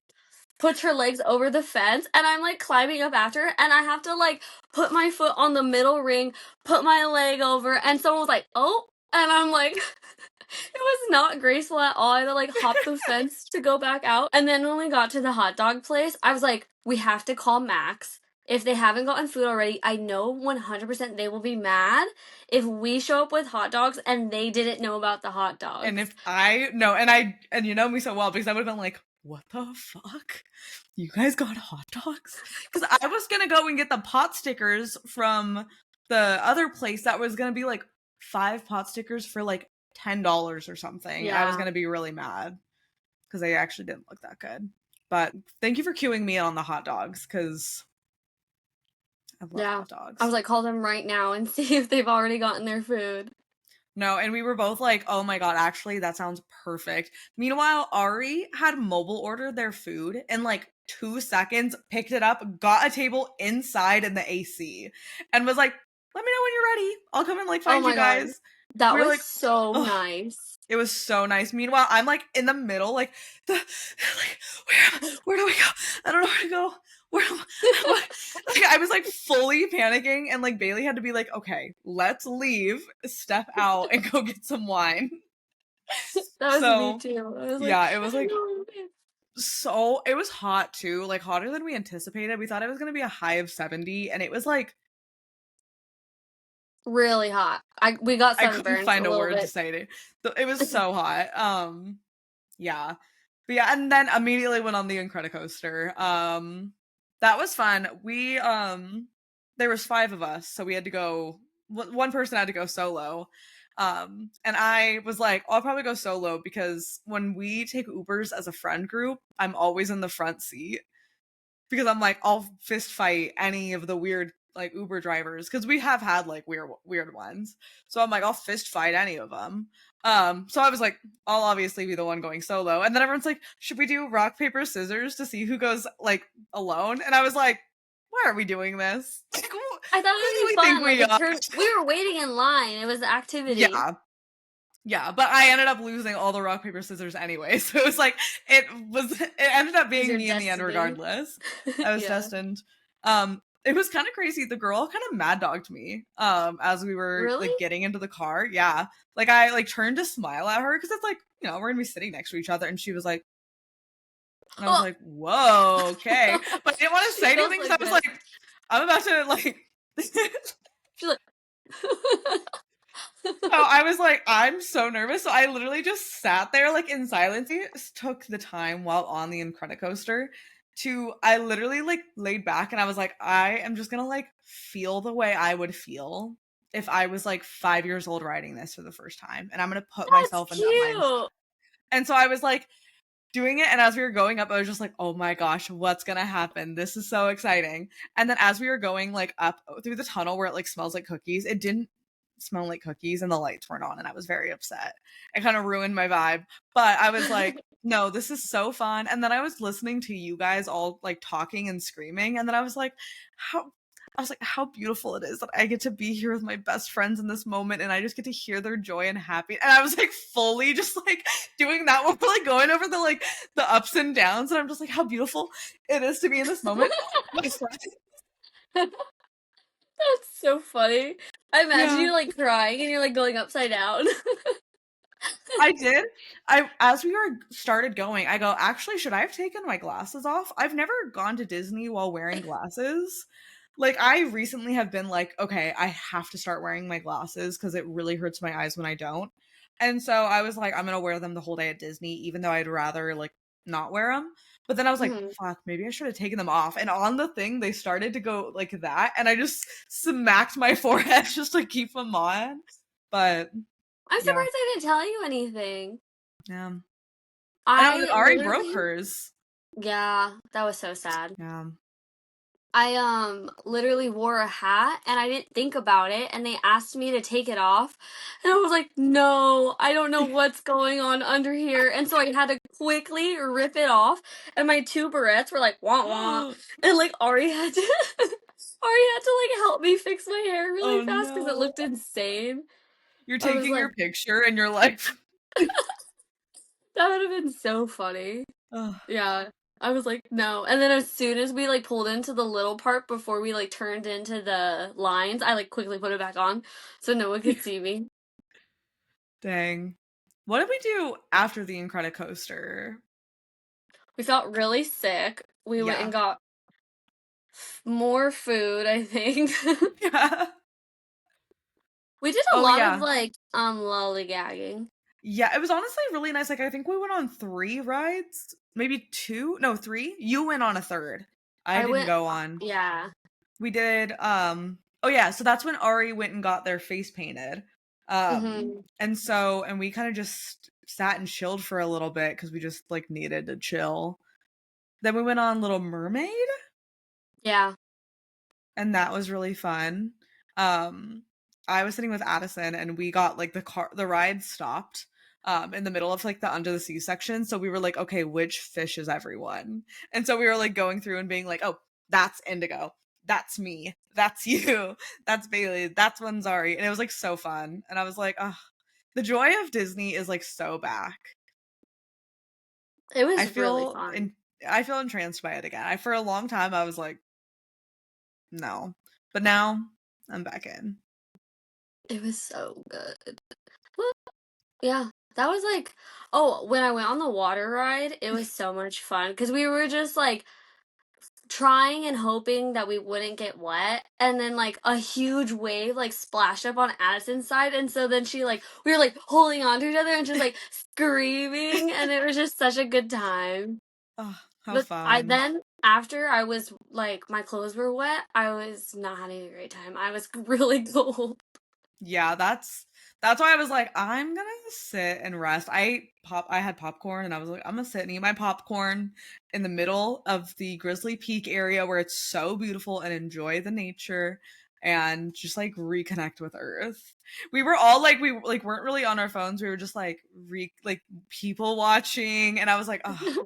puts her legs over the fence and I'm like climbing up after her and I have to like put my foot on the middle ring, put my leg over, and someone was like, oh, and I'm like it was not graceful at all. I had to like hop the fence to go back out. And then when we got to the hot dog place, I was like, we have to call Max. If they haven't gotten food already, I know 100% they will be mad if we show up with hot dogs and they didn't know about the hot And dogs. if I no, and you know me so well because I would have been like, what the fuck? You guys got hot dogs? Because I was gonna go and get the pot stickers from the other place that was gonna be like 5 pot stickers for like $10 or something. I was Yeah. gonna be really mad because they actually didn't look that good. But thank you for queuing me in on the hot dogs because I love Yeah. hot I was dogs. like, call them right now and see if they've already gotten their food. No, and we were both like, oh my God, actually, that sounds perfect. Meanwhile, Ari had mobile ordered their food in like 2 seconds, picked it up, got a table inside in the AC, and was like, let me know when you're ready. I'll come and like Oh find you my God. guys. That We were was like, so oh, nice. it was so nice. Meanwhile, I'm like in the middle, like like where do we go? I don't know where to go. Where am I? Like I was like fully panicking, and like Bailey had to be like, okay, let's leave, step out, and go get some wine. That was me So too. I was like, yeah, it I was don't like know. so it was hot too, like hotter than we anticipated. We thought it was gonna be a high of 70, and it was like Really hot. We got I couldn't sunburns a find a little word to bit. say it. It was so hot. Yeah. But yeah, and then immediately went on the Incredicoaster. That was fun. We there was 5 of us, so we had to go one person had to go solo. And I was like, I'll probably go solo because when we take Ubers as a friend group, I'm always in the front seat because I'm like, I'll fist fight any of the weird like Uber drivers because we have had like weird ones. So I'm like, I'll fist fight any of them. So I was like, I'll obviously be the one going solo. And then everyone's like, should we do rock, paper, scissors to see who goes like alone? And I was like, why are we doing this? Like, I thought who it do would be we think fun. Like we it are? turned. We were waiting in line. It was the activity. Yeah. Yeah, but I ended up losing all the rock, paper, scissors anyway. So it was like it ended up It was being your me in the end destiny. regardless. I was Yeah. destined. It was kind of crazy. The girl kind of mad dogged me as we were Really? like getting into the car. Yeah. Like I like turned to smile at her because it's like, you know, we're gonna be sitting next to each other and she was like, and I was Oh, like, whoa, okay. But I didn't want to say it feels anything because like I was this. like, I'm about to like She's like, So I was like, I'm so nervous. So I literally just sat there like in silence. I took the time while on the Incredicoaster I literally like laid back and I was like, I am just gonna like feel the way I would feel if I was like 5 years old riding this for the first time. And I'm gonna put that's myself in that mindset. cute. And so I was like doing it. And as we were going up, I was just like, oh my gosh, what's gonna happen? This is so exciting. And then as we were going like up through the tunnel where it like smells like cookies, it didn't smell like cookies and the lights weren't on and I was very upset. It kind of ruined my vibe. But I was like, no, this is so fun. And then I was listening to you guys all like talking and screaming. And then I was like, how beautiful it is that I get to be here with my best friends in this moment and I just get to hear their joy and happiness. And I was like fully just like doing that while we're like going over the ups and downs. And I'm just like, how beautiful it is to be in this moment. That's so funny. I imagine Yeah. you like crying and you're like going upside down. I did. As we were started going, I go, actually, should I have taken my glasses off? I've never gone to Disney while wearing glasses. Like I recently have been like, okay, I have to start wearing my glasses because it really hurts my eyes when I don't. And so I was like, I'm gonna wear them the whole day at Disney, even though I'd rather like not wear them. But then I was like, Mhm. fuck, maybe I should have taken them off. And on the thing, they started to go like that, and I just smacked my forehead just to keep them on. But I'm yeah, surprised I didn't tell you anything. yeah. I know I Ari broke literally, hers. yeah, that was so sad. Yeah. I literally wore a hat and I didn't think about it and they asked me to take it off and I was like, "No, I don't know what's going on under here." And so I had to quickly rip it off and my two barrettes were like, "Wah wah." And like Ari had to Ari had to like help me fix my hair really Oh fast cuz it no. looked insane. You're I was taking like, your picture and you're like, that would have been so funny. oh. Yeah. I was like, no. And then as soon as we like pulled into the little part before we like turned into the lines, I like quickly put it back on so no one could see me. Dang. What did we do after the Incredicoaster? We felt really sick. We went and Yeah. got more food, I think. Yeah. We did a Oh lot of yeah. like lollygagging. Yeah, it was honestly really nice. Like I think we went on 3 rides, maybe 2, no 3. You went on a third. I I didn't went go on. yeah. We did oh yeah, so that's when Ari went and got their face painted. Mhm. And we kind of just sat and chilled for a little bit cuz we just like needed to chill. Then we went on Little Mermaid Yeah. and that was really fun. Um I was sitting with Addison and we got like the ride stopped in the middle of like the under the sea section. So we were like, okay, which fish is everyone? And so we were like going through and being like, oh, that's Indigo. That's me. That's you. That's Bailey. That's Wanzari. And it was like so fun. And I was like, oh, the joy of Disney is like so back. It I was really feel fun. in I feel entranced by it again. For a long time I was like, no. But now I'm back in. It was so good. Well, yeah. That was like, oh, when I went on the water ride, it was so much fun because we were just like trying and hoping that we wouldn't get wet, and then like a huge wave like splashed up on Addison's side, and so then she like we were like holding on to each other and just like screaming, and it was just such a good time. Oh, how But I fun. then after I was like my clothes were wet, I was not having a great time. I was really cold. Yeah, that's why I was like, I'm gonna sit and rest. I had popcorn and I was like, I'm gonna sit and eat my popcorn in the middle of the Grizzly Peak area where it's so beautiful and enjoy the nature and just like reconnect with Earth. We were all like we like weren't really on our phones. We were just like like people watching and I was like, oh,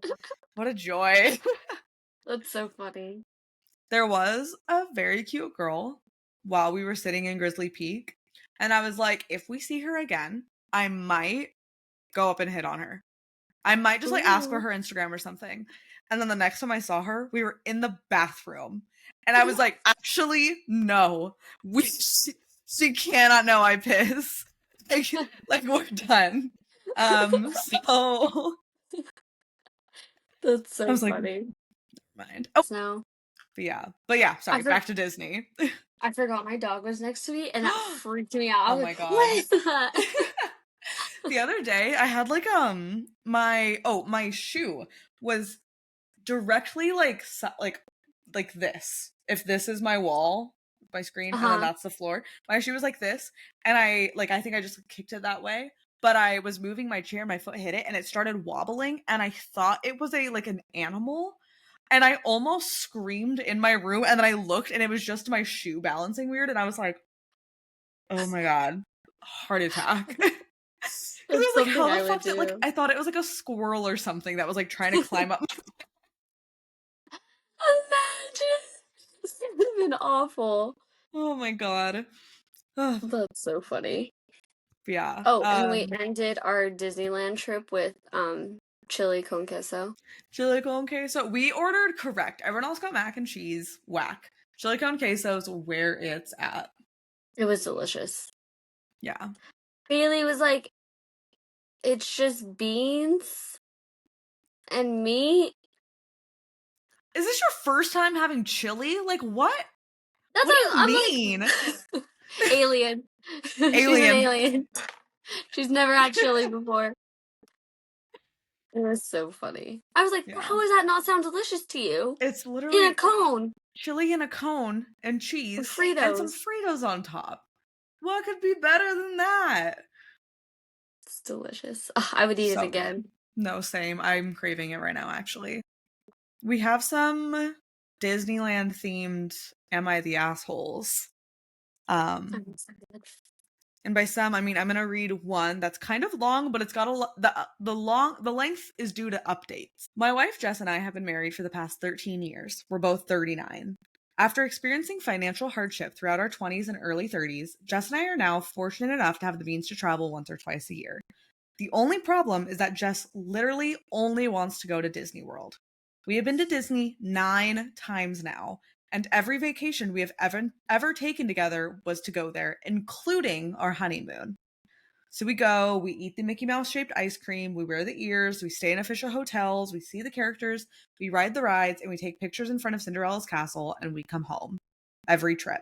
what a joy. That's so funny. There was a very cute girl while we were sitting in Grizzly Peak. And I was like, if we see her again, I might go up and hit on her. I might just like ask for Ooh. her Instagram or something. And then the next time I saw her, we were in the bathroom. And I was like, actually, no. She cannot know I piss. Like we're done. So That's I so was like, funny. mind. Oh, So but yeah, I sorry, for back to Disney. I forgot my dog was next to me, and that freaked me out. I Oh was my like, "What god. is that?" The other day I had like my shoe was directly like this. If this is my wall, my screen, and then Uh-huh. that's the floor. My shoe was like this, and I think I just kicked it that way. But I was moving my chair, my foot hit it, and it started wobbling, and I thought it was an animal. And I almost screamed in my room, and then I looked, and it was just my shoe balancing weird, and I was like, "Oh my god, heart attack!" Because I That's was like, something "How the I would fuck did do. I thought it was like a squirrel or something that was like trying to climb up." Imagine! This would have been awful. Oh my god. Ugh, That's so funny. yeah. Oh, and we ended our Disneyland trip with chili con queso. Chili con queso. We ordered correct. Everyone else got mac and cheese. Whack. Chili con queso's where it's at. It was delicious. Yeah. Bailey was like, "It's just beans and meat." Is this your first time having chili? Like what? That's What do what you I'm mean? like. Alien. She's an Alien. alien. She's never had chili before. It was so funny. I was like, Yeah. how does that not sound delicious to you? It's In a literally cone chili in a cone and with cheese and some Fritos. Fritos on top. What could be better than that? It's delicious. Ugh, I would eat it So good. again. No, same. I'm craving it right now, actually. We have some Disneyland themed Am I the Assholes? Um, I'm excited. and by some, I mean I'm gonna read one that's kind of long, but it's got the length is due to updates. My wife Jess and I have been married for the past 13 years. We're both 39. After experiencing financial hardship throughout our 20s and early 30s, Jess and I are now fortunate enough to have the means to travel once or twice a year. The only problem is that Jess literally only wants to go to Disney World. We have been to Disney 9 times now, and every vacation we have ever taken together was to go there, including our honeymoon. So we go, we eat the Mickey Mouse shaped ice cream, we wear the ears, we stay in official hotels, we see the characters, we ride the rides, and we take pictures in front of Cinderella's castle, and we come home. Every trip.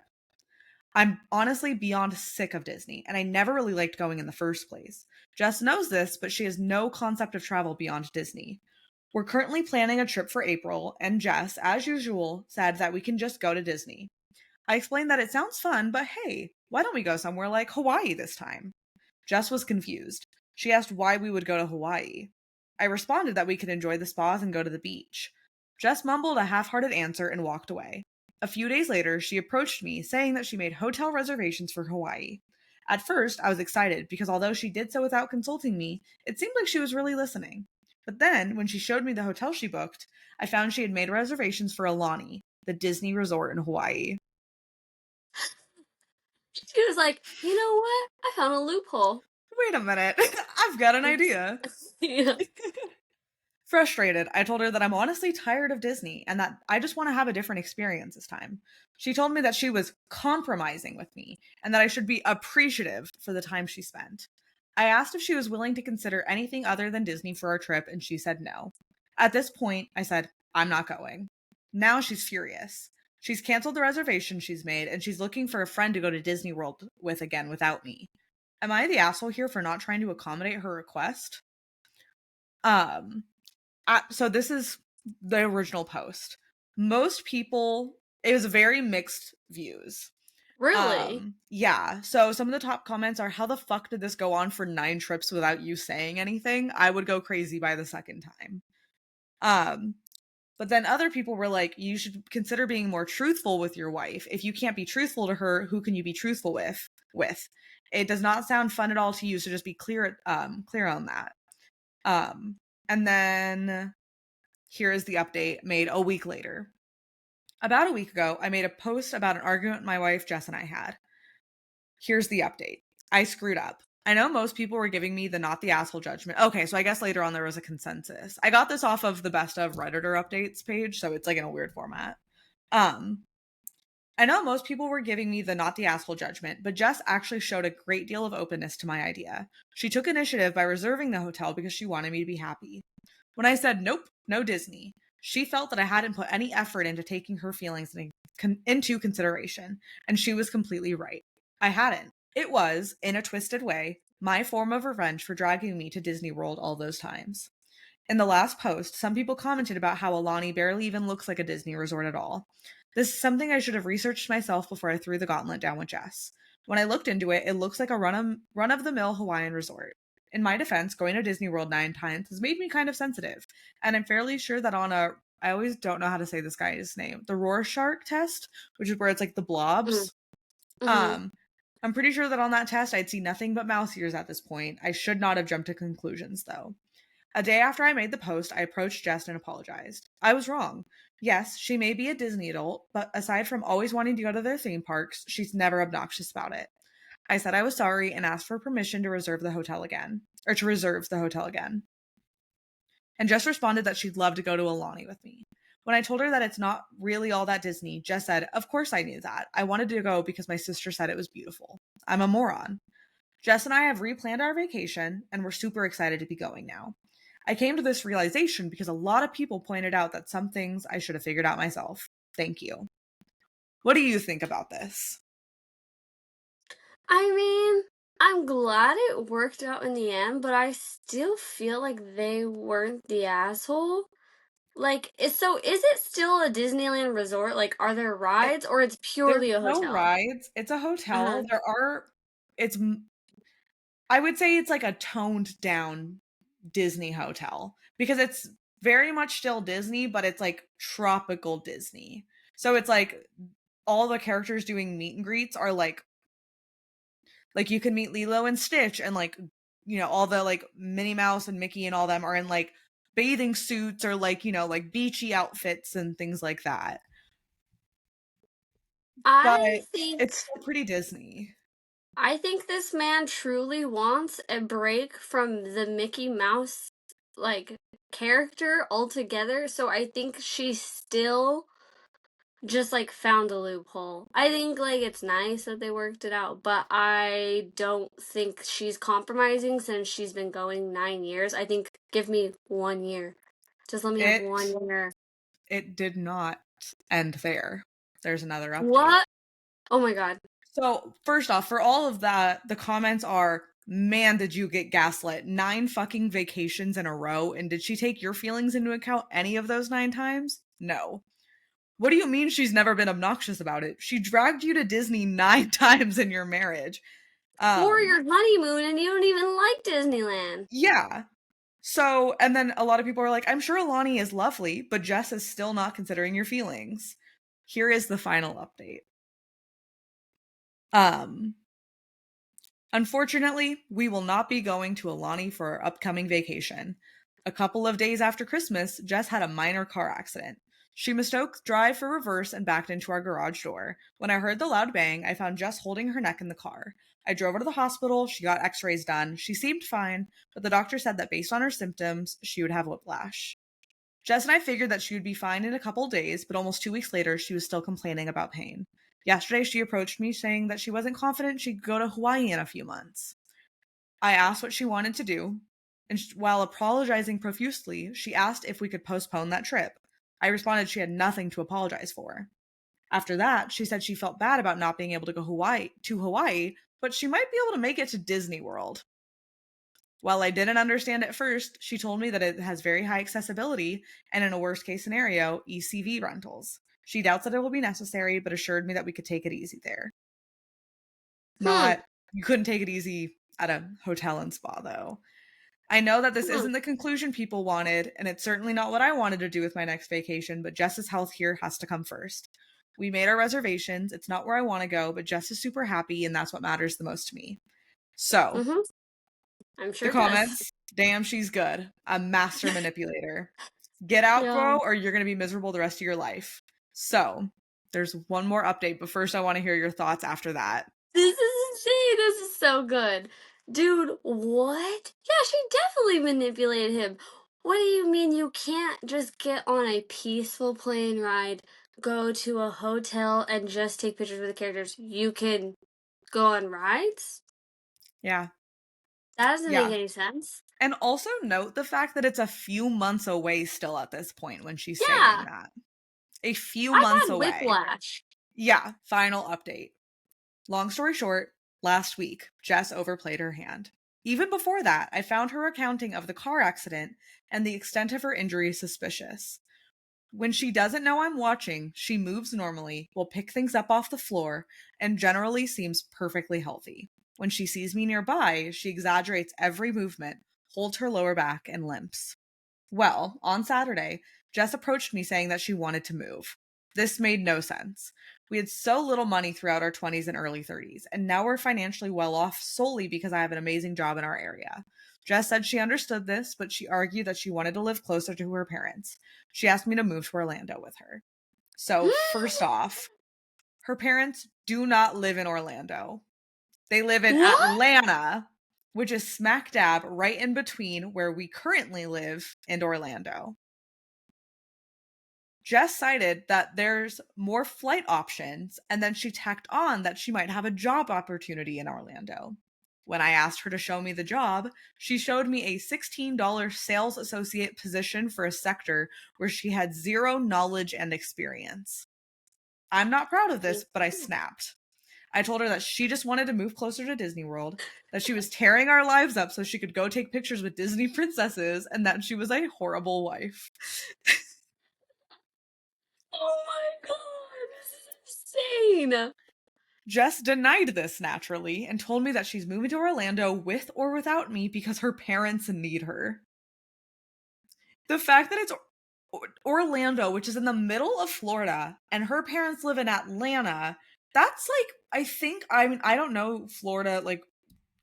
I'm honestly beyond sick of Disney, and I never really liked going in the first place. Jess knows this, but she has no concept of travel beyond Disney. We're currently planning a trip for April, and Jess, as usual, said that we can just go to Disney. I explained that it sounds fun, but hey, why don't we go somewhere like Hawaii this time? Jess was confused. She asked why we would go to Hawaii. I responded that we could enjoy the spas and go to the beach. Jess mumbled a half hearted answer and walked away. A few days later, she approached me, saying that she made hotel reservations for Hawaii. At first, I was excited because although she did so without consulting me, it seemed like she was really listening. But then, when she showed me the hotel she booked, I found she had made reservations for Alani, the Disney resort in Hawaii. She was like, you know what? I found a loophole. Wait a minute, I've got an idea. Yeah. Frustrated, I told her that I'm honestly tired of Disney and that I just want to have a different experience this time. She told me that she was compromising with me and that I should be appreciative for the time she spent. I asked if she was willing to consider anything other than Disney for our trip, and she said no. At this point, I said, I'm not going. Now she's furious. She's canceled the reservation she's made, and she's looking for a friend to go to Disney World with again without me. Am I the asshole here for not trying to accommodate her request? Um, so this is the original post. Most people, it was very mixed views. Really? Yeah. So some of the top comments are, how the fuck did this go on for 9 trips without you saying anything? I would go crazy by the second time. Um, but then other people were like, you should consider being more truthful with your wife. If you can't be truthful to her, who can you be truthful with? It does not sound fun at all to you, so just be clear on that. And then here is the update made a week later. About a week ago, I made a post about an argument my wife Jess and I had. Here's the update. I screwed up. I know most people were giving me the not the asshole judgment. Okay, so I guess later on there was a consensus. I got this off of the best of Redditor updates page, so it's like in a weird format. I know most people were giving me the not the asshole judgment, but Jess actually showed a great deal of openness to my idea. She took initiative by reserving the hotel because she wanted me to be happy. When I said, nope, no Disney, She felt that I hadn't put any effort into taking her feelings into consideration, and she was completely right. I hadn't. It was, in a twisted way, my form of revenge for dragging me to Disney World all those times. In the last post, some people commented about how Alani barely even looks like a Disney resort at all. This is something I should have researched myself before I threw the gauntlet down with Jess. When I looked into it, it looks like a run of the mill Hawaiian resort. In my defense, going to Disney World 9 times has made me kind of sensitive, and I'm fairly sure that on a I always don't know how to say this guy's name, the Rorschach test, which is where it's like the blobs. Mm-hmm. Um, I'm pretty sure that on that test I'd see nothing but mouse ears at this point. I should not have jumped to conclusions though. A day after I made the post, I approached Jess and apologized. I was wrong. Yes, she may be a Disney adult, but aside from always wanting to go to their theme parks, she's never obnoxious about it. I said I was sorry and asked for permission to reserve the hotel again, or to reserve the hotel again. And Jess responded that she'd love to go to Alani with me. When I told her that it's not really all that Disney, Jess said, "Of course I knew that. I wanted to go because my sister said it was beautiful. I'm a moron." Jess and I have replanned our vacation, and we're super excited to be going now. I came to this realization because a lot of people pointed out that some things I should have figured out myself. Thank you. What do you think about this? I mean, I'm glad it worked out in the end, but I still feel like they weren't the asshole. Like, is it still a Disneyland resort? Like, are there It, rides or it's there's purely a no hotel? rides. It's a Uh-huh. hotel. It's, I would say it's like a toned down Disney hotel because it's very much still Disney, but it's like tropical Disney. So it's like all the characters doing meet and greets are like you can meet Lilo and Stitch and like all the like Minnie Mouse and Mickey and all them are in like bathing suits or like like beachy outfits and things like that. But I think it's still pretty Disney. I think this man truly wants a break from the Mickey Mouse like character altogether, so I think she still just like found a loophole. I think like it's nice that they worked it out, but I don't think she's compromising since she's been going 9 years. I think give me 1 year. Just let me have It 1 year. it did not end there. There's another update. What? Oh my god. So, first off, for all of that, the comments are, "Man, did you get gaslit 9 fucking vacations in a row, and did she take your feelings into account any of those 9 times? No." What do you mean she's never been obnoxious about it? She dragged you to Disney 9 times in your marriage. For Um, your honeymoon and you don't even like Disneyland. yeah. So, and then a lot of people are like, "I'm sure Alani is lovely, but Jess is still not considering your feelings." Here is the final update. Um, Unfortunately, we will not be going to Alani for our upcoming vacation. A couple of days after Christmas, Jess had a minor car accident. She mistook drive for reverse and backed into our garage door. When I heard the loud bang, I found Jess holding her neck in the car. I drove her to the hospital, she got x rays done. She seemed fine, but the doctor said that based on her symptoms, she would have whiplash. Jess and I figured that she would be fine in a couple days, but almost 2 weeks later, she was still complaining about pain. Yesterday, she approached me saying that she wasn't confident she could go to Hawaii in a few months. I asked what she wanted to do, and while apologizing profusely, she asked if we could postpone that trip. I responded she had nothing to apologize for. After that, she said she felt bad about not being able to go Hawaii, but she might be able to make it to Disney World. While I didn't understand at first, she told me that it has very high accessibility and, in a worst case scenario, ECV rentals. She doubts that it will be necessary, but assured me that we could take it easy there. Hmm. Not, you couldn't take it easy at a hotel and spa, though. I know that this Hmm. isn't the conclusion people wanted, and it's certainly not what I wanted to do with my next vacation, but Jess's health here has to come first. We made our reservations. It's not where I want to go, but Jess is super happy, and that's what matters the most to me. So, Mm-hmm. I'm the sure it does. comments, damn, she's good. A master manipulator. Get out, Yeah. bro, or you're going to be miserable the rest of your life. So, there's one more update, but first I want to hear your thoughts after that. This is insane. This is so good. Dude, what? Yeah, she definitely manipulated him. What do you mean you can't just get on a peaceful plane ride, go to a hotel, and just take pictures with the characters? You can go on rides? Yeah. That doesn't make Yeah. any sense. And also note the fact that it's a few months away still at this point when she's saying Yeah, that. A few I've months had away. whiplash. Yeah, final update. Long story short, last week, Jess overplayed her hand. Even before that, I found her accounting of the car accident and the extent of her injury suspicious. When she doesn't know I'm watching, she moves normally, will pick things up off the floor, and generally seems perfectly healthy. When she sees me nearby, she exaggerates every movement, holds her lower back, and limps. Well, on Saturday, Jess approached me saying that she wanted to move. This made no sense. We had so little money throughout our 20s and early 30s, and now we're financially well off solely because I have an amazing job in our area. Jess said she understood this, but she argued that she wanted to live closer to her parents. She asked me to move to Orlando with her. So, first off, her parents do not live in Orlando. They live in What? Atlanta, which is smack dab right in between where we currently live and Orlando. Jess cited that there's more flight options, and then she tacked on that she might have a job opportunity in Orlando. When I asked her to show me the job, she showed me a $16 sales associate position for a sector where she had zero knowledge and experience. I'm not proud of this, but I snapped. I told her that she just wanted to move closer to Disney World, that she was tearing our lives up so she could go take pictures with Disney princesses, and that she was a horrible wife. Oh my god, this is insane. Jess denied this naturally and told me that she's moving to Orlando with or without me because her parents need her. The fact that it's Orlando, which is in the middle of Florida, and her parents live in Atlanta, that's like, I don't know Florida like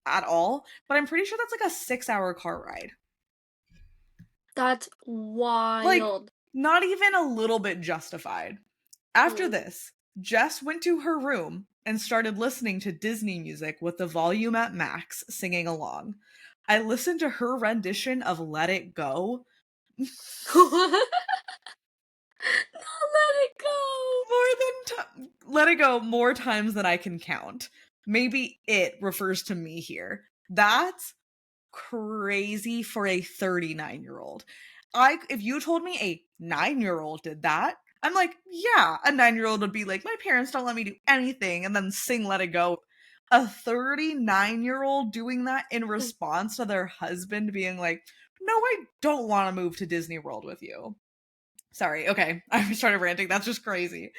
at all, but I'm pretty sure that's like a 6-hour car ride. That's Like, wild. not even a little bit justified. After Mm. this, Jess went to her room and started listening to Disney music with the volume at max, singing along. I listened to her rendition of Let It Go Not let it go. Let It Go more times than I can count. Maybe it refers to me here. That's crazy for a 39-year-old. If you told me a 9-year-old did that, I'm like, yeah, a 9-year-old would be like, my parents don't let me do anything and then sing Let It Go. A 39-year-old doing that in response to their husband being like, no, I don't want to move to Disney World with you. Sorry, okay. I started ranting. That's just crazy.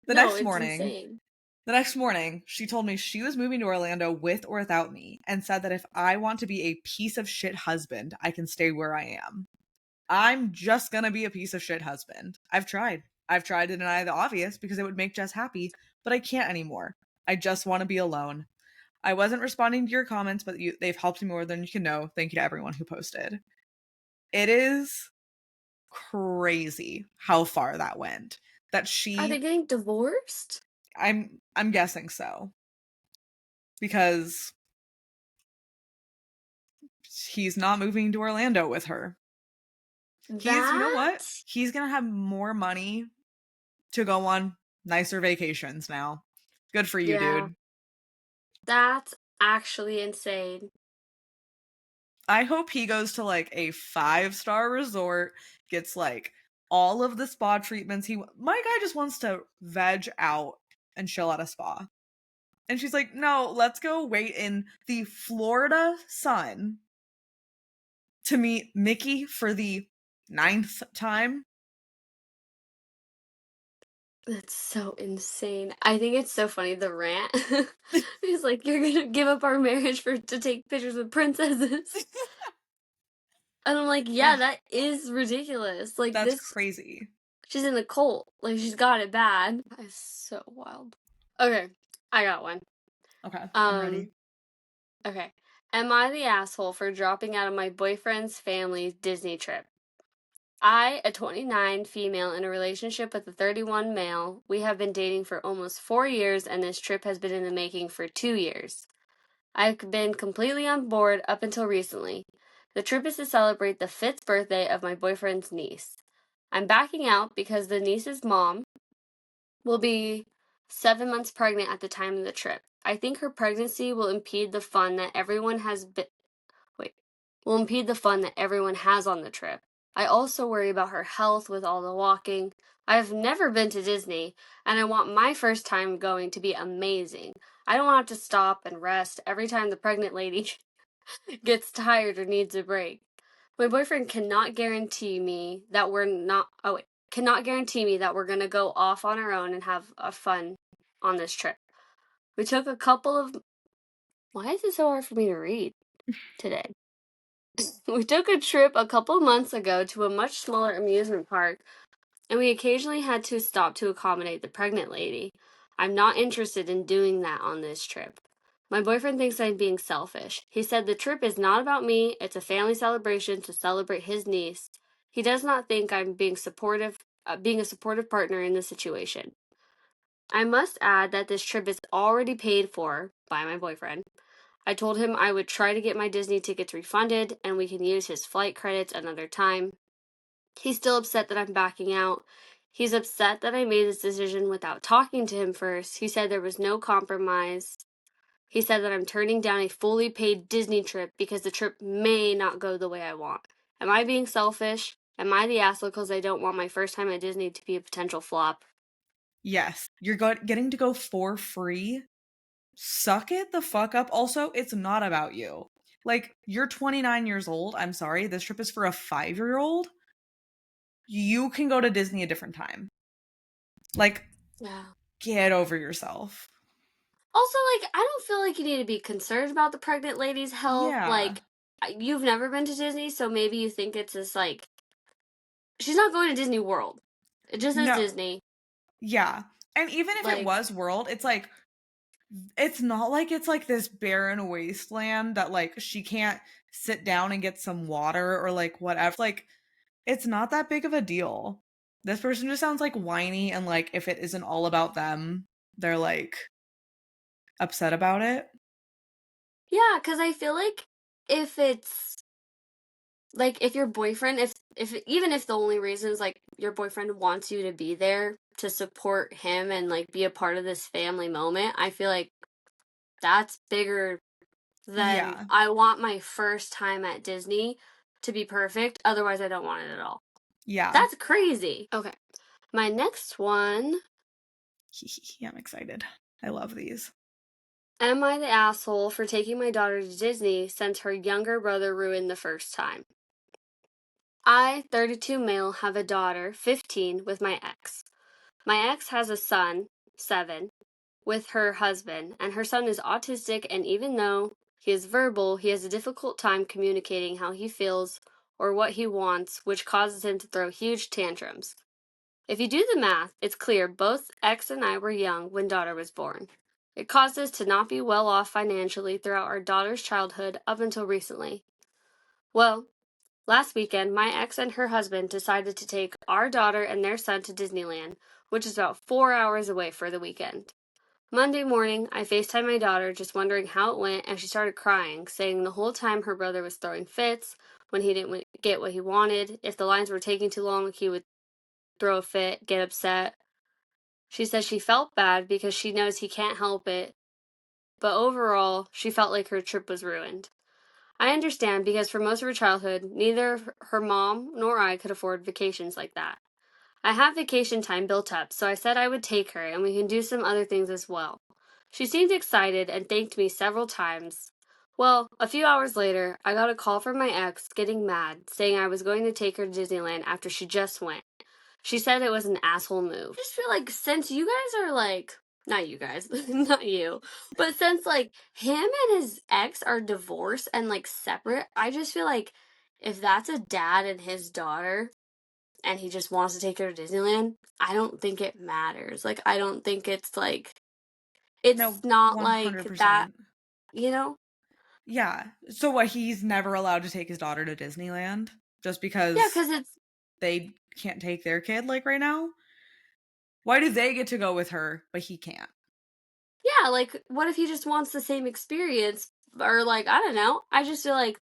The No, next it's morning, insane. the next morning, she told me she was moving to Orlando with or without me and said that if I want to be a piece of shit husband, I can stay where I am. I'm just gonna be a piece of shit husband. I've tried. I've tried to deny the obvious because it would make Jess happy, but I can't anymore. I just want to be alone. I wasn't responding to your comments, but they've helped me more than you can know. Thank you to everyone who posted. It is crazy how far that went. That Are they she getting divorced? I'm guessing so. Because he's not moving to Orlando with her. You know what? That? He's gonna have more money to go on nicer vacations now. Good for you, Yeah, dude. that's actually insane. I hope he goes to like a 5-star resort, gets like all of the spa treatments. My guy just wants to veg out and chill at a spa. And she's like, no, let's go wait in the Florida sun to meet Mickey for the 9th time. That's so insane. I think it's so funny, the rant. He's like, you're gonna give up our marriage to take pictures with princesses. And I'm like, yeah, Ugh, that is ridiculous. Like that's this, crazy. she's in a cult. Like she's got it bad. That is so wild. Okay, I got one. Okay, I'm ready. Um, okay. Am I the asshole for dropping out of my boyfriend's family's Disney trip? I, a 29 female in a relationship with a 31 male, we have been dating for almost 4 years, and this trip has been in the making for 2 years. I've been completely on board up until recently. The trip is to celebrate the 5th birthday of my boyfriend's niece. I'm backing out because the niece's mom will be 7 months pregnant at the time of the trip. I think her pregnancy will impede the fun that everyone has been. Wait. will impede the fun that everyone has on the trip. I also worry about her health with all the walking. I have never been to Disney, and I want my first time going to be amazing. I don't want to have to stop and rest every time the pregnant lady gets tired or needs a break. My boyfriend cannot guarantee me that we're not, oh wait, cannot guarantee me that we're going to go off on our own and have a fun on this trip. We took a couple of, why is it so hard for me to read today? We took a trip a couple months ago to a much smaller amusement park, and we occasionally had to stop to accommodate the pregnant lady. I'm not interested in doing that on this trip. My boyfriend thinks I'm being selfish. He said the trip is not about me, it's a family celebration to celebrate his niece. He does not think I'm being a supportive partner in the situation. I must add that this trip is already paid for by my boyfriend. I told him I would try to get my Disney tickets refunded and we can use his flight credits another time. He's still upset that I'm backing out. He's upset that I made this decision without talking to him first. He said there was no compromise. He said that I'm turning down a fully paid Disney trip because the trip may not go the way I want. Am I being selfish? Am I the asshole because I don't want my first time at Disney to be a potential flop? Yes. You're getting to go for free. Suck it the fuck up. Also, it's not about you. Like, you're 29 years old. I'm sorry. This trip is for a 5-year-old. You can go to Disney a different time. Like, Yeah. get over yourself. Also, like, I don't feel like you need to be concerned about the pregnant lady's health. Yeah. Like, you've never been to Disney, so maybe you think it's this, like, she's not going to Disney World. It just is No. Disney. Yeah. And even if it Like, was World, it's like, it's not like it's like this barren wasteland that like she can't sit down and get some water or like whatever. Like, it's not that big of a deal. This person just sounds like whiny and like if it isn't all about them, they're like upset about it. yeah, because I feel like if it's like if your boyfriend, if even if the only reason is like your boyfriend wants you to be there to support him and like be a part of this family moment, I feel like that's bigger than Yeah. I want my first time at Disney to be perfect. Otherwise, I don't want it at all. Yeah. That's crazy. Okay. My next one. I'm excited. I love these. Am I the asshole for taking my daughter to Disney since her younger brother ruined the first time? I, 32 male, have a daughter, 15, with my ex. My ex has a son, 7, with her husband, and her son is autistic, and even though he is verbal, he has a difficult time communicating how he feels or what he wants, which causes him to throw huge tantrums. If you do the math, it's clear both ex and I were young when daughter was born. It caused us to not be well off financially throughout our daughter's childhood up until recently. Well, last weekend, my ex and her husband decided to take our daughter and their son to Disneyland, which is about 4 hours away for the weekend. Monday morning, I FaceTimed my daughter, just wondering how it went, and she started crying, saying the whole time her brother was throwing fits when he didn't get what he wanted. If the lines were taking too long, he would throw a fit, get upset. She says she felt bad because she knows he can't help it, but overall, she felt like her trip was ruined. I understand because for most of her childhood, neither her mom nor I could afford vacations like that. I have vacation time built up, so I said I would take her and we can do some other things as well. She seemed excited and thanked me several times. Well, a few hours later, I got a call from my ex getting mad, saying I was going to take her to Disneyland after she just went. She said it was an asshole move. I just feel like since you guys are like, not you guys, not you, but since like him and his ex are divorced and like separate, I just feel like if that's a dad and his daughter and he just wants to take her to Disneyland, I don't think it matters. Like, I don't think it's like, it's No, not like that, 100%. you know? Yeah. So what, he's never allowed to take his daughter to Disneyland just Yeah, because because it's, they can't take their kid like right now? Why do they get to go with her but he can't? yeah, like, what if he just wants the same experience? Or, like, I don't know. I just feel like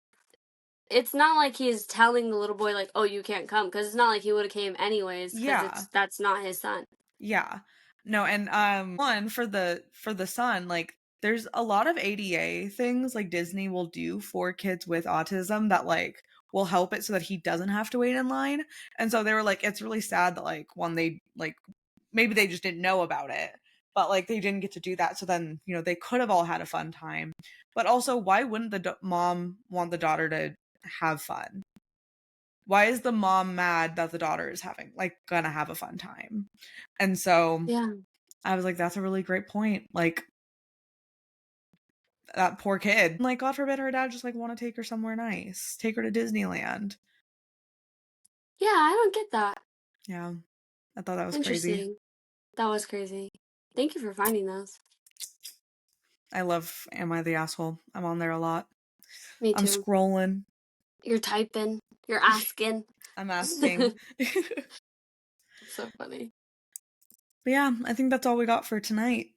it's not like he's telling the little boy like, "Oh, you can't come," because it's not like he would have came anyways, because Yeah. it's that's not his son. Yeah. No, and one for the son, like there's a lot of ADA things like Disney will do for kids with autism that like will help it so that he doesn't have to wait in line. And so they were like, it's really sad that like when they like maybe they just didn't know about it, but like they didn't get to do that. So then, you know, they could have all had a fun time. But also, why wouldn't the mom want the daughter to have fun? Why is the mom mad that the daughter is having like gonna have a fun time? And so Yeah. I was like, that's a really great point. Like that poor kid. Like, God forbid her dad just like want to take her somewhere nice, take her to Disneyland. Yeah, I don't get that. Yeah, I thought that was crazy. Interesting. That was crazy. Thank you for finding those. I love Am I the Asshole? I'm on there a lot. Me I'm too. scrolling. You're typing. You're asking. I'm asking. So funny. But yeah, I think that's all we got for tonight.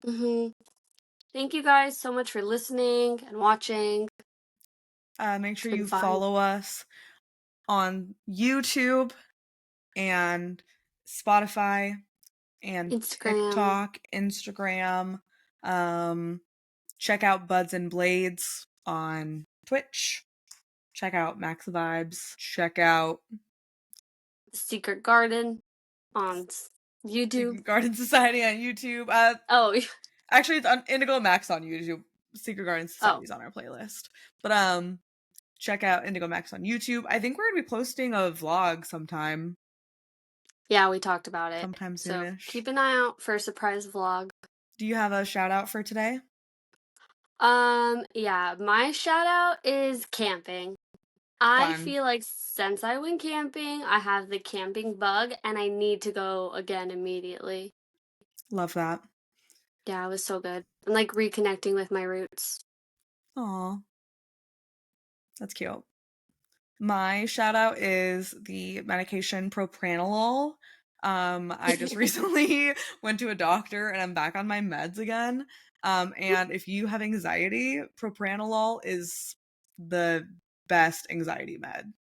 Thank you guys so much for listening and watching. Make It's sure been you fun. follow us on YouTube and Spotify and Instagram. TikTok, Instagram. Check out Buds and Blades on Twitch. Check out Max Vibes. Check out Secret Garden on YouTube. Secret Garden Society on YouTube. Oh, Actually, it's on Indigo Max on YouTube. Secret Garden oh, Society is on our playlist. But check out Indigo Max on YouTube. I think we're gonna be posting a vlog yeah, we talked about it. sometime So soonish. keep an eye out for a surprise vlog. Do you have a shout out for today? Yeah, my shout out is camping. I Fun. feel like since I went camping, I have the camping bug and I need to go again immediately. Love that. Yeah, it was so good. I'm like reconnecting with my roots. Aw, that's cute. My shout out is the medication propranolol. I just recently went to a doctor and I'm back on my meds again. And if you have anxiety, propranolol is the best anxiety med.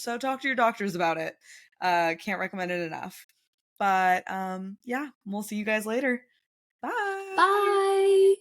So talk to your doctors about it. Can't recommend it enough. But yeah, we'll see you guys later. Bye. Bye!